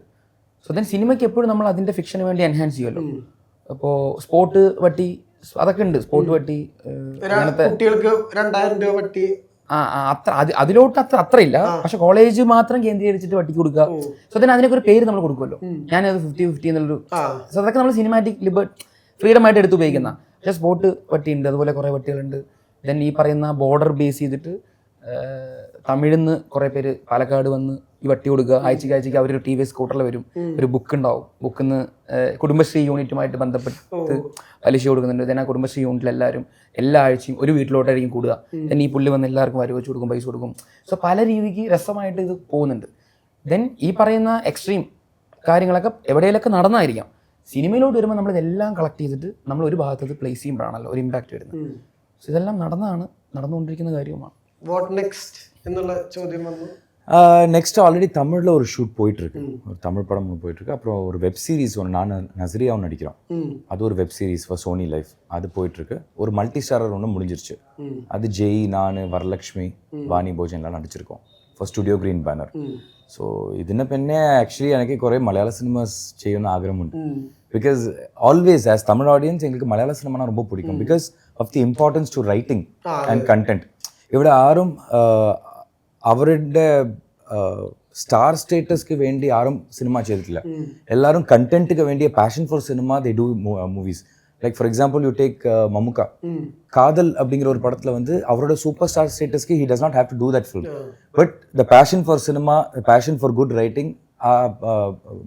സോ ദെൻ സിനിമയ്ക്ക് എപ്പോഴും നമ്മൾ അതിൻ്റെ ഫിക്ഷന് വേണ്ടി എൻഹാൻസ് ചെയ്യുമല്ലോ. അപ്പോൾ സ്പോട്ട് വട്ടി അതൊക്കെ ഉണ്ട്, സ്പോട്ട് വട്ടി കുട്ടികൾക്ക് 2000 രൂപ വട്ടി. അത്ര അതിലോട്ട് അത്ര ഇല്ല, പക്ഷെ കോളേജ് മാത്രം കേന്ദ്രീകരിച്ചിട്ട് വട്ടി കൊടുക്കുക. സോ ദെൻ അതിനൊക്കെ ഒരു പേര് നമ്മൾ കൊടുക്കുമല്ലോ. ഞാനത് 50-50 എന്നുള്ളൊരു, സോ അതൊക്കെ നമ്മൾ സിനിമാറ്റിക് ഫ്രീഡം ആയിട്ട് എടുത്ത് ഉപയോഗിക്കുന്ന. പക്ഷേ സ്പോട്ട് വട്ടി ഉണ്ട്, അതുപോലെ കുറേ വട്ടികളുണ്ട്. ദെൻ ഈ പറയുന്ന ബോർഡർ ബേസ് ചെയ്തിട്ട് തമിഴിൽ നിന്ന് കുറേ പേര് പാലക്കാട് വന്ന് ഈ വട്ടി കൊടുക്കുക. ആഴ്ചയ്ക്ക് അവരൊരു ടി വി സ്കൂട്ടറിൽ വരും, ഒരു ബുക്ക് ഉണ്ടാവും. ബുക്കിൽ നിന്ന് കുടുംബശ്രീ യൂണിറ്റുമായിട്ട് ബന്ധപ്പെട്ട് പലിശ കൊടുക്കുന്നുണ്ട്. ദെൻ ആ കുടുംബശ്രീ യൂണിറ്റിൽ എല്ലാവരും എല്ലാ ആഴ്ചയും ഒരു വീട്ടിലോട്ടായിരിക്കും കൂടുക. ദെൻ ഈ പുള്ളി വന്ന് എല്ലാവർക്കും വരവ് വെച്ച് കൊടുക്കും, പൈസ കൊടുക്കും. സോ പല രീതിക്ക് രസമായിട്ട് ഇത് പോകുന്നുണ്ട്. ദെൻ ഈ പറയുന്ന എക്സ്ട്രീം കാര്യങ്ങളൊക്കെ എവിടെയെങ്കിലൊക്കെ നടന്നായിരിക്കാം. സിനിമയിലോട്ട് വരുമ്പോൾ നമ്മളിതെല്ലാം കളക്ട് ചെയ്തിട്ട് നമ്മൾ ഒരു ഭാഗത്ത് പ്ലേസ് ചെയ്യുമ്പോഴാണല്ലോ ഒരു ഇമ്പാക്റ്റ് വരുന്നത്. സോ ഇതെല്ലാം നടന്നുകൊണ്ടിരിക്കുന്ന കാര്യവുമാണ്. വാട്ട് നെക്സ്റ്റ് എന്നുള്ള ചോദ്യം വന്നു. நெக்ஸ்ட் ஆல்ரெடி தமிழில் ஒரு ஷூட் போயிட்டுருக்கு, ஒரு தமிழ் படம் போயிட்டுருக்கு. அப்புறம் ஒரு வெப் சீரிஸ் ஒன்று நான் நசரியாவும் நடிக்கிறோம், அது ஒரு web series for Sony life, அது போயிட்டுருக்கு. ஒரு மல்டி ஸ்டாரர் ஒன்று முடிஞ்சிருச்சு, அது ஜெய், நான், வரலக்ஷ்மி, വാണി ഭോജനെല്ലാം നടിച്ചിരിക്കും for studio green banner. So ഇതിനെ പിന്നെ ആക്ച്വലി എനിക്ക് കുറേ മലയാള സിനിമാസ് ചെയ്യുന്ന ആഗ്രഹമുണ്ട്. Because always as Tamil audience എங்களுக்கு മലയാള സിനിമ ரொம்ப പിടിക്കും, because of the importance to writing and content. ഇവിടെ ആരും അവരുടെ സ്റ്റാർ സ്റ്റേറ്റസ്ക്ക് വേണ്ടി ആരും സിനിമ ചെയ്തിട്ടില്ല. എല്ലാവരും കണ്ടന്റ്ക്ക് വേണ്ടി passion for cinema they do movies. Like for example you take Mammukka, Kaathal அப்படிங்கிற ஒரு படத்தில் வந்து அவரோட சூப்பர் ஸ்டார் ஸ்டேட்டஸ்க்கு he does not have to do that film, but the passion for cinema, passion for good writing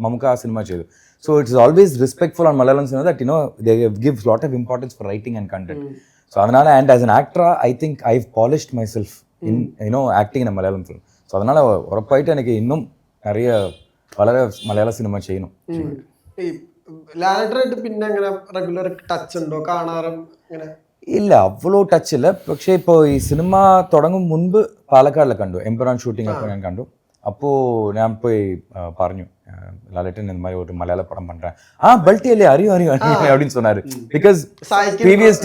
Mammukka cinema செய்து. So it's always respectful on Malayalam cinema that you know they gives lot of importance for writing and content. So அதனால் and as an ஆக்டரா I think I've polished my self in you know acting in Malayalam film. So அதனால் உறப்பாயிட்டு எனக்கு இன்னும் நிறைய വളരെ മലയാള cinema ചെയ്യണം. ഈ ലാലേട്ടനായിട്ട് പിന്നെ എങ്ങനെ റെഗുലർ ടച്ച് ഉണ്ടോ, കാണാറും ഇങ്ങനെ? ഇല്ല, അവളോ ടച്ച് ഇല്ല. പക്ഷേ ഇപ്പോൾ ഈ സിനിമ തുടങ്ങും മുൻപ് പാലക്കാടിലെ കണ്ടു, എംപുരാൻ ഷൂട്ടിംഗ് അപ്പോൾ ഞാൻ കണ്ടു. അപ്പോൾ ഞാൻ പോയി പറഞ്ഞു, ലാലേട്ടൻ இந்த மாதிரி ஒரு மலையாள படம் பண்றேன். பல்ட்டி இல்லையா, அறியும் அறியும் அப்படின்னு சொன்னாரு. Because previous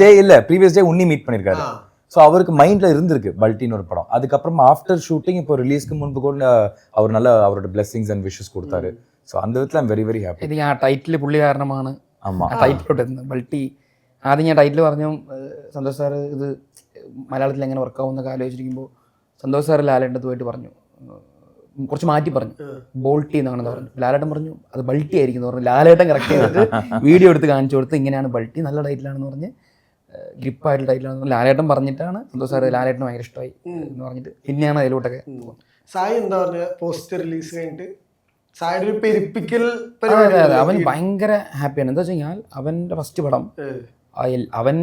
day Unni meet பண்ணியிருக்காரு. ஸோ அவருக்கு மைண்டில் இருந்திருக்கு பல்ட்டின்னு ஒரு படம். அதுக்கப்புறம் ஆஃப்டர் ஷூட்டிங் இப்போ ரிலீஸ்க்கு முன்பு கூட அவர் நல்ல அவரோட பிளெஸிங்ஸ் அண்ட் விஷஸ் கொடுத்தாரு. ஸோ அந்த விதத்தில் ஐம் വെരി വെരി ഹാപ്പി. ഇത് ആ ടൈറ്റിൽ പുള്ളി കാരണമാണ് ടൈറ്റിലോട്ട് എത്തുന്നത്. ബൾട്ടി ആദ്യം ഞാൻ ടൈറ്റിൽ പറഞ്ഞു, സന്തോഷ് സാറ് ഇത് മലയാളത്തിൽ എങ്ങനെ വർക്കാവുന്നൊക്കെ ആലോചിച്ചിരിക്കുമ്പോൾ സന്തോഷ് സാറ് ലാലേട്ടൻ പോയിട്ട് പറഞ്ഞു, കുറച്ച് മാറ്റി പറഞ്ഞു, ബോൾട്ടി എന്നാണെന്ന് പറഞ്ഞു. ലാലേട്ടൻ പറഞ്ഞു അത് ബൾട്ടി ആയിരിക്കും എന്ന് പറഞ്ഞു. ലാലേട്ടൻ കറക്റ്റ് ചെയ്തിട്ട് വീഡിയോ എടുത്ത് കാണിച്ചു കൊടുത്ത് ഇങ്ങനെയാണ് ബൾട്ടി, നല്ല ടൈറ്റിലാണെന്ന് പറഞ്ഞ് ഗ്രിപ്പായിട്ടുള്ള ടൈറ്റിലാണെന്ന് ലാലേട്ടൻ പറഞ്ഞിട്ടാണ് സന്തോഷ് സാറ് ലാലേട്ടന് ഭയങ്കര ഇഷ്ടമായി എന്ന് പറഞ്ഞിട്ട് പിന്നെയാണ് അതിലോട്ടൊക്കെ പോകുന്നത്. സായി എന്താ പറഞ്ഞ പോസ്റ്റർ റിലീസ് കഴിഞ്ഞിട്ട് സായിയുടെ ഒരു പെരുപ്പിക്കൽ അതെ അവൻ ഭയങ്കര ഹാപ്പിയാണ്. എന്താ വെച്ച് കഴിഞ്ഞാൽ അവൻ്റെ ഫസ്റ്റ് പടം അവൻ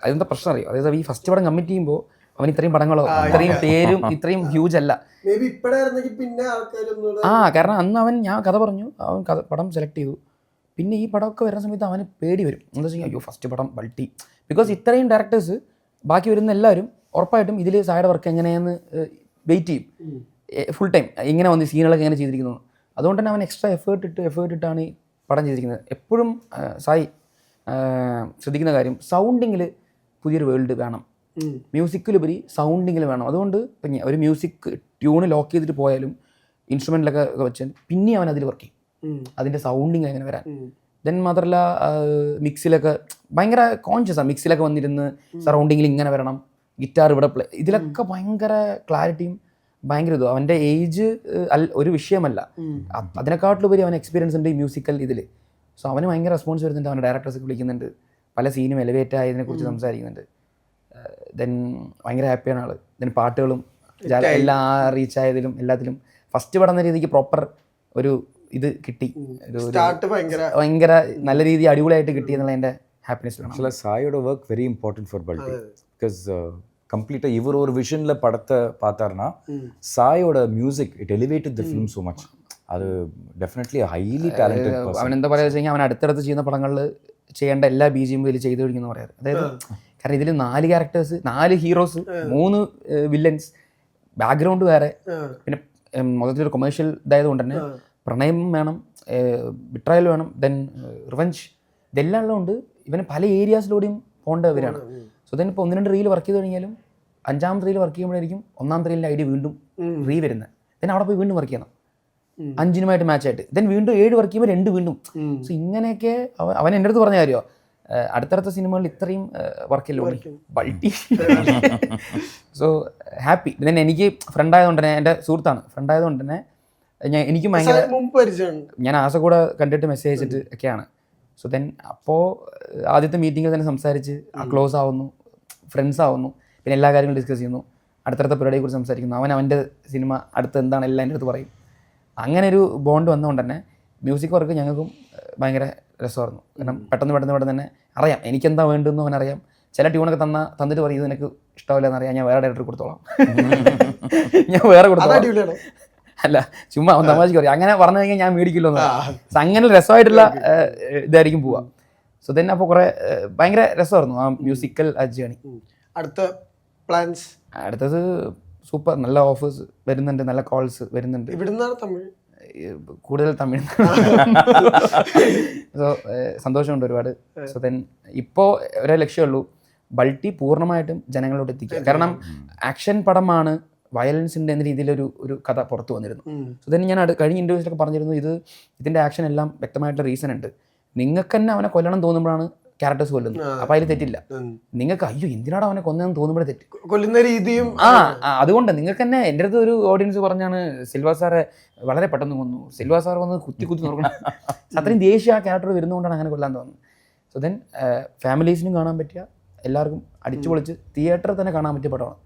അതെന്താ പ്രശ്നം അറിയോ, അതായത് ഈ ഫസ്റ്റ് പടം കമ്മിറ്റ് ചെയ്യുമ്പോൾ അവൻ ഇത്രയും പടങ്ങളോ ഇത്രയും പേരും ഇത്രയും ഹ്യൂജ് അല്ല. കാരണം അന്ന് അവൻ ഞാൻ കഥ പറഞ്ഞു, അവൻ പടം സെലക്ട് ചെയ്തു. പിന്നെ ഈ പടമൊക്കെ വരുന്ന സമയത്ത് അവന് പേടി വരും. എന്താ വെച്ച് കഴിഞ്ഞാൽ അയ്യോ ഫസ്റ്റ് പടം ബൾട്ടി, ബിക്കോസ് ഇത്രയും ഡയറക്ടേഴ്സ് ബാക്കി വരുന്ന എല്ലാവരും ഉറപ്പായിട്ടും ഇതിൽ സായുടെ വർക്ക് എങ്ങനെയെന്ന് വെയിറ്റ് ചെയ്യും ഫുൾ ടൈം, ഇങ്ങനെ വന്ന് സീനുകളൊക്കെ എങ്ങനെ ചെയ്തിരിക്കുന്നു. അതുകൊണ്ട് തന്നെ അവൻ എക്സ്ട്രാ എഫേർട്ട് ഇട്ടാണ് ഈ പടം ചെയ്തിരിക്കുന്നത്. എപ്പോഴും സായി ശ്രദ്ധിക്കുന്ന കാര്യം സൗണ്ടിങ്ങിൽ പുതിയൊരു വേൾഡ് വേണം, മ്യൂസിക്കിലുപരി സൗണ്ടിങ്ങിൽ വേണം. അതുകൊണ്ട് ഇപ്പം ഒരു മ്യൂസിക് ട്യൂണ് ലോക്ക് ചെയ്തിട്ട് പോയാലും ഇൻസ്ട്രുമെൻറ്റിലൊക്കെ വെച്ചാൽ പിന്നെ അവൻ അതിൽ വർക്ക് ചെയ്യും, അതിൻ്റെ സൗണ്ടിങ് എങ്ങനെ വരാൻ. ദെൻ മാത്രമല്ല മിക്സിലൊക്കെ ഭയങ്കര കോൺഷ്യസാണ്, മിക്സിലൊക്കെ വന്നിരുന്ന് സറൗണ്ടിങ്ങിൽ ഇങ്ങനെ വരണം, ഗിറ്റാർ ഇവിടെ പ്ലേ, ഇതിലൊക്കെ ഭയങ്കര ക്ലാരിറ്റിയും ഭയങ്കര ഇതും. അവൻ്റെ ഏജ് ഒരു വിഷയമല്ല, അതിനെക്കാട്ടിലുപരി അവൻ എക്സ്പീരിയൻസ് ഉണ്ട് ഈ മ്യൂസിക്കൽ ഇതിൽ. സോ അവന് ഭയങ്കര റെസ്പോൺസ് വരുന്നുണ്ട്, അവൻ്റെ ഡയറക്ടേഴ്സ് വിളിക്കുന്നുണ്ട്, പല സീനും എലിവേറ്റ് ആയതിനെക്കുറിച്ച് സംസാരിക്കുന്നുണ്ട്. ദെൻ ഭയങ്കര ഹാപ്പിയാണ് ആള്. ദെൻ പാട്ടുകളും എല്ലാം റീച്ചായതിലും എല്ലാത്തിലും ഫസ്റ്റ് പടം എന്ന രീതിക്ക് പ്രോപ്പർ ഒരു ഇത് കിട്ടി, ഭയങ്കര നല്ല രീതി അടിപൊളിയായിട്ട് കിട്ടി എന്നുള്ള എൻ്റെ ഹാപ്പിനെസ് വേണം. ஆக்சுவலாக சாயோட work very important for Balti. Because கம்ப்ளீட்டாக இவர் ஒரு விஷனில் படத்தை பார்த்தாருன்னா சாயோட music it elevated the film so much. അത് ഡെഫിനറ്റ്ലി ഹൈലി ടാലന്റഡ്. അവൻ എന്താ പറയുക വെച്ച് കഴിഞ്ഞാൽ അവൻ അടുത്തടുത്ത് ചെയ്യുന്ന പടങ്ങളിൽ ചെയ്യേണ്ട എല്ലാ ബിജിയും ഇതിൽ ചെയ്തു പിടിക്കുന്ന പറയാറ്. അതായത് കാരണം ഇതിൽ 4 ക്യാരക്ടേഴ്സ്, 4 ഹീറോസ്, 3 വില്ലൻസ്, ബാക്ക്ഗ്രൗണ്ട് വേറെ, പിന്നെ മൊത്തത്തിലൊരു കൊമേഴ്ഷ്യൽ ഇതായതുകൊണ്ട് തന്നെ പ്രണയം വേണം, ബിട്രയൽ വേണം, ദെൻ റിവഞ്ച്, ഇതെല്ലാം ഉള്ളതുകൊണ്ട് ഇവന് പല ഏരിയാസിലൂടെയും പോകേണ്ടവരാണ്. സോ ദെൻ ഇപ്പോൾ 1-2 റീൽ വർക്ക് ചെയ്ത് കഴിഞ്ഞാലും 5ാമത്തെ റീൽ വർക്ക് ചെയ്യുമ്പോഴായിരിക്കും 1ാമത്തെ റീലിൻ്റെ ഐഡിയ വീണ്ടും വരുന്നത്. ദെൻ അവിടെ പോയി വീണ്ടും വർക്ക് ചെയ്യണം 5-നുമായിട്ട് മാച്ചായിട്ട്. ദെൻ വീണ്ടും 7 വർക്ക് ചെയ്യുമ്പോൾ 2 വീണ്ടും. സോ ഇങ്ങനെയൊക്കെ അവൻ എൻ്റെ അടുത്ത് പറഞ്ഞ കാര്യമോ, അടുത്തടുത്ത സിനിമകളിൽ ഇത്രയും വർക്കില്ല ബൾട്ടി. So happy. ദെൻ എനിക്ക് ഫ്രണ്ടായതുകൊണ്ട് തന്നെ, എൻ്റെ സുഹൃത്താണ്, ഫ്രണ്ടായതുകൊണ്ട് തന്നെ എനിക്കും ഭയങ്കര, ഞാൻ ആസകൂടെ കണ്ടിട്ട് മെസ്സേജ് അയച്ചിട്ട് ഒക്കെയാണ്. സോ ദെൻ അപ്പോൾ ആദ്യത്തെ മീറ്റിങ്ങിൽ തന്നെ സംസാരിച്ച് ക്ലോസ് ആവുന്നു, ഫ്രണ്ട്സ് ആവുന്നു, പിന്നെ എല്ലാ കാര്യങ്ങളും ഡിസ്കസ് ചെയ്യുന്നു, അടുത്തടുത്ത പരിപാടിയെക്കുറിച്ച് സംസാരിക്കുന്നു. അവൻ അവൻ്റെ സിനിമ അടുത്ത് എന്താണ് എല്ലാം എൻ്റെ അടുത്ത് പറയും. അങ്ങനെ ഒരു ബോണ്ട് വന്നുകൊണ്ട് തന്നെ മ്യൂസിക് വർക്ക് ഞങ്ങൾക്കും ഭയങ്കര രസമായിരുന്നു. കാരണം പെട്ടെന്ന് തന്നെ അറിയാം എനിക്കെന്താ വേണ്ടതെന്ന് അവനറിയാം. ചില ട്യൂണൊക്കെ തന്നിട്ട് പറയും ഇത് എനിക്ക് ഇഷ്ടമില്ല എന്നറിയാം, ഞാൻ വേറെ ഡയറക്ടർ കൊടുത്തോളാം, ഞാൻ വേറെ കൊടുത്തോളാം. അല്ല ചുമ്മാ തമാശക്ക് പറയും, അങ്ങനെ പറഞ്ഞു കഴിഞ്ഞാൽ ഞാൻ മേടിക്കില്ലോ എന്ന്. അങ്ങനെ രസമായിട്ടുള്ള ഇതായിരിക്കും പോവുക. സോ ദെൻ അപ്പോൾ കുറേ ഭയങ്കര രസമായിരുന്നു ആ മ്യൂസിക്കൽ ജേണി. അടുത്ത പ്ലാൻസ്? അടുത്തത് സൂപ്പർ, നല്ല ഓഫേഴ്സ് വരുന്നുണ്ട്, നല്ല കോൾസ് വരുന്നുണ്ട്. ഇവിടുന്നാണ് തമിഴ്, കൂടുതൽ തമിഴ്. സോ സന്തോഷമുണ്ട് ഒരുപാട്. സോ ദെൻ ഇപ്പോൾ ഒരേ ലക്ഷ്യമുള്ളൂ, ബൾട്ടി പൂർണ്ണമായിട്ടും ജനങ്ങളോട് എത്തിക്കുക. കാരണം ആക്ഷൻ പടമാണ്, വയലൻസിൻ്റെ എന്ന രീതിയിലൊരു കഥ പുറത്തു വന്നിരുന്നു. സോ ദെൻ ഞാൻ കഴിഞ്ഞ ഇൻ്റർവ്യൂസിലൊക്കെ പറഞ്ഞിരുന്നു, ഇതിൻ്റെ ആക്ഷൻ എല്ലാം വ്യക്തമായിട്ടുള്ള റീസൺ ഉണ്ട്. നിങ്ങൾക്ക് തന്നെ അവനെ കൊല്ലണം തോന്നുമ്പോഴാണ് ക്യാരക്ടേഴ്സ് കൊല്ലുന്നത്, അപ്പോൾ അതിൽ തെറ്റില്ല. നിങ്ങൾക്ക് അയ്യോ എന്തിനാണ് അവനെ കൊന്നതെന്ന് തോന്നുമ്പോഴേ തെറ്റ്, കൊല്ലുന്ന രീതിയും. അതുകൊണ്ട് നിങ്ങൾക്ക് തന്നെ എൻ്റെ അടുത്ത് ഒരു ഓഡിയൻസ് പറഞ്ഞാണ് സിൽവ സാറെ വളരെ പെട്ടെന്ന് കൊന്നു, സിൽവ സാർ വന്ന് കുത്തി നോക്കണം, അത്രയും ദേഷ്യം ആ ക്യാരക്ടർ വരുന്നതുകൊണ്ടാണ് അങ്ങനെ കൊല്ലാൻ തോന്നുന്നത്. സോ ദെൻ ഫാമിലീസിനും കാണാൻ പറ്റിയ, എല്ലാവർക്കും അടിച്ചു പൊളിച്ച് തിയേറ്ററിൽ തന്നെ കാണാൻ പറ്റിയ പടമാണ്.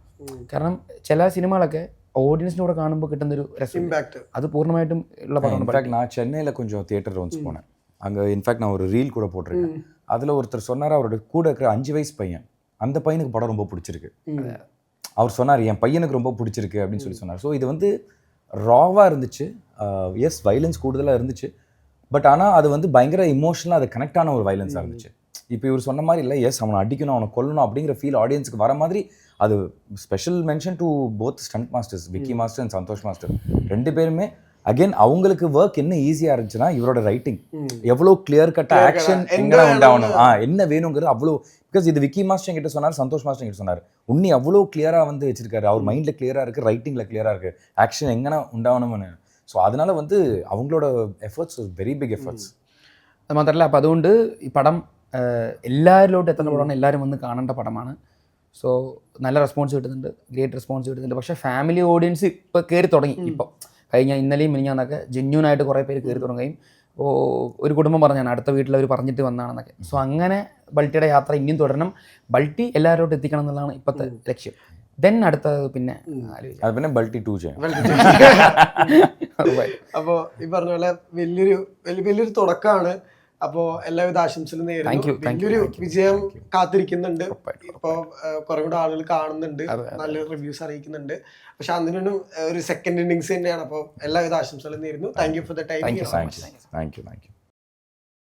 കാരണം ചില സിനിമകളൊക്കെ ഓഡിയൻസിനൂടെ കാണുമ്പോൾ കിട്ടുന്നൊരു രസം, അത് പൂർണ്ണമായിട്ടും ഉള്ള പടമാണ്. இன்ஃபேக்ட் நான் சென்னையில் கொஞ்சம் தியேட்டர் ஒன்ஸ் போனேன். அங்கே இன்ஃபேக்ட் நான் ஒரு ரீல் கூட போட்டிருக்கேன். அதில் ஒருத்தர் சொன்னார், அவரோட கூட இருக்கிற 5 வயசு பையன், அந்த பையனுக்கு படம் ரொம்ப பிடிச்சிருக்கு. அவர் சொன்னார் என் பையனுக்கு ரொம்ப பிடிச்சிருக்கு அப்படின்னு சொல்லி சொன்னார். ஸோ இது வந்து ராவாக இருந்துச்சு. எஸ் வைலன்ஸ் கூடுதலாக இருந்துச்சு. பட் ஆனால் அது வந்து பயங்கர இமோஷனலாக அது கனெக்ட் ஆன ஒரு வைலன்ஸாக இருந்துச்சு. இப்போ இவர் சொன்ன மாதிரி இல்லை, எஸ் அவனை அடிக்கணும், அவனை கொல்லணும் அப்படிங்கிற ஃபீல் ஆடியன்ஸுக்கு வர மாதிரி. அது special mention to both stunt masters, Vicky master and Santhosh master. 2 பேருமே அகைன் அவங்களுக்கு ஒர்க் என்ன ஈஸியாக இருந்துச்சுன்னா இவரோட ரைட்டிங் எவ்வளோ கிளியர் கட்டாக ஆக்ஷன் எங்கே உண்டாகணும், என்ன வேணுங்கிறது அவ்வளோ. பிகாஸ் இது விக்கி மாஸ்டர் கிட்ட சொன்னார், சந்தோஷ் மாஸ்டர் கிட்ட சொன்னார். உன்னி அவ்வளோ கிளியராக வந்து வச்சிருக்காரு. அவர் மைண்டில் கிளியராக இருக்குது, ரைட்டிங்கில் கிளியராக இருக்குது, ஆக்ஷன் எங்கன்னா உண்டாகணும்னு. ஸோ அதனால வந்து அவங்களோட എഫേർട്സ് വെരി ബിഗ് എഫേർട്സ്. അത് മാത്രമല്ല അപ്പോൾ അതുകൊണ്ട് ഈ പടം എല്ലാവരിലോട്ട് എത്തുന്ന പടമാണ്, എല്ലാവരും വന്ന് കാണേണ്ട പടമാണ്. സോ നല്ല റെസ്പോൺസ് കിട്ടുന്നുണ്ട്, ഗ്രേറ്റ് റെസ്പോൺസ് കിട്ടുന്നുണ്ട്. പക്ഷേ ഫാമിലി ഓഡിയൻസ് ഇപ്പോൾ കയറി തുടങ്ങി. ഇപ്പോൾ കഴിഞ്ഞ ഇന്നലെയും മിനിഞ്ഞാന്നൊക്കെ ജെന്യൂനായിട്ട് കുറേ പേര് കയറി തുടങ്ങുകയും ഒരു കുടുംബം പറഞ്ഞാണ് അടുത്ത വീട്ടിലവർ പറഞ്ഞിട്ട് വന്നാണെന്നൊക്കെ. സോ അങ്ങനെ ബൾട്ടിയുടെ യാത്ര ഇനിയും തുടരണം, ബൾട്ടി എല്ലാവരോട്ടും എത്തിക്കണം എന്നുള്ളതാണ് ഇപ്പോഴത്തെ ലക്ഷ്യം. ദെൻ അടുത്തത് പിന്നെ അത് പിന്നെ ബൾട്ടി 2 ചെയ്യണം. അപ്പോൾ ഈ പറഞ്ഞ പോലെ വലിയൊരു തുടക്കമാണ്. അപ്പോൾ എല്ലാവിധ ആശംസകളും നേരുന്നു. വലിയൊരു വിജയം കാത്തിരിക്കുന്നുണ്ട്. ഇപ്പോൾ കുറെ കൂടെ ആളുകൾ കാണുന്നുണ്ട്, നല്ല റിവ്യൂസ് അറിയിക്കുന്നുണ്ട്. പക്ഷെ അതിനൊന്നും ഒരു സെക്കൻഡ് ഇന്നിങ്സ് തന്നെയാണ്. അപ്പോൾ എല്ലാവിധ ആശംസകളും നേരുന്നു. Thank you for the time. Thank you.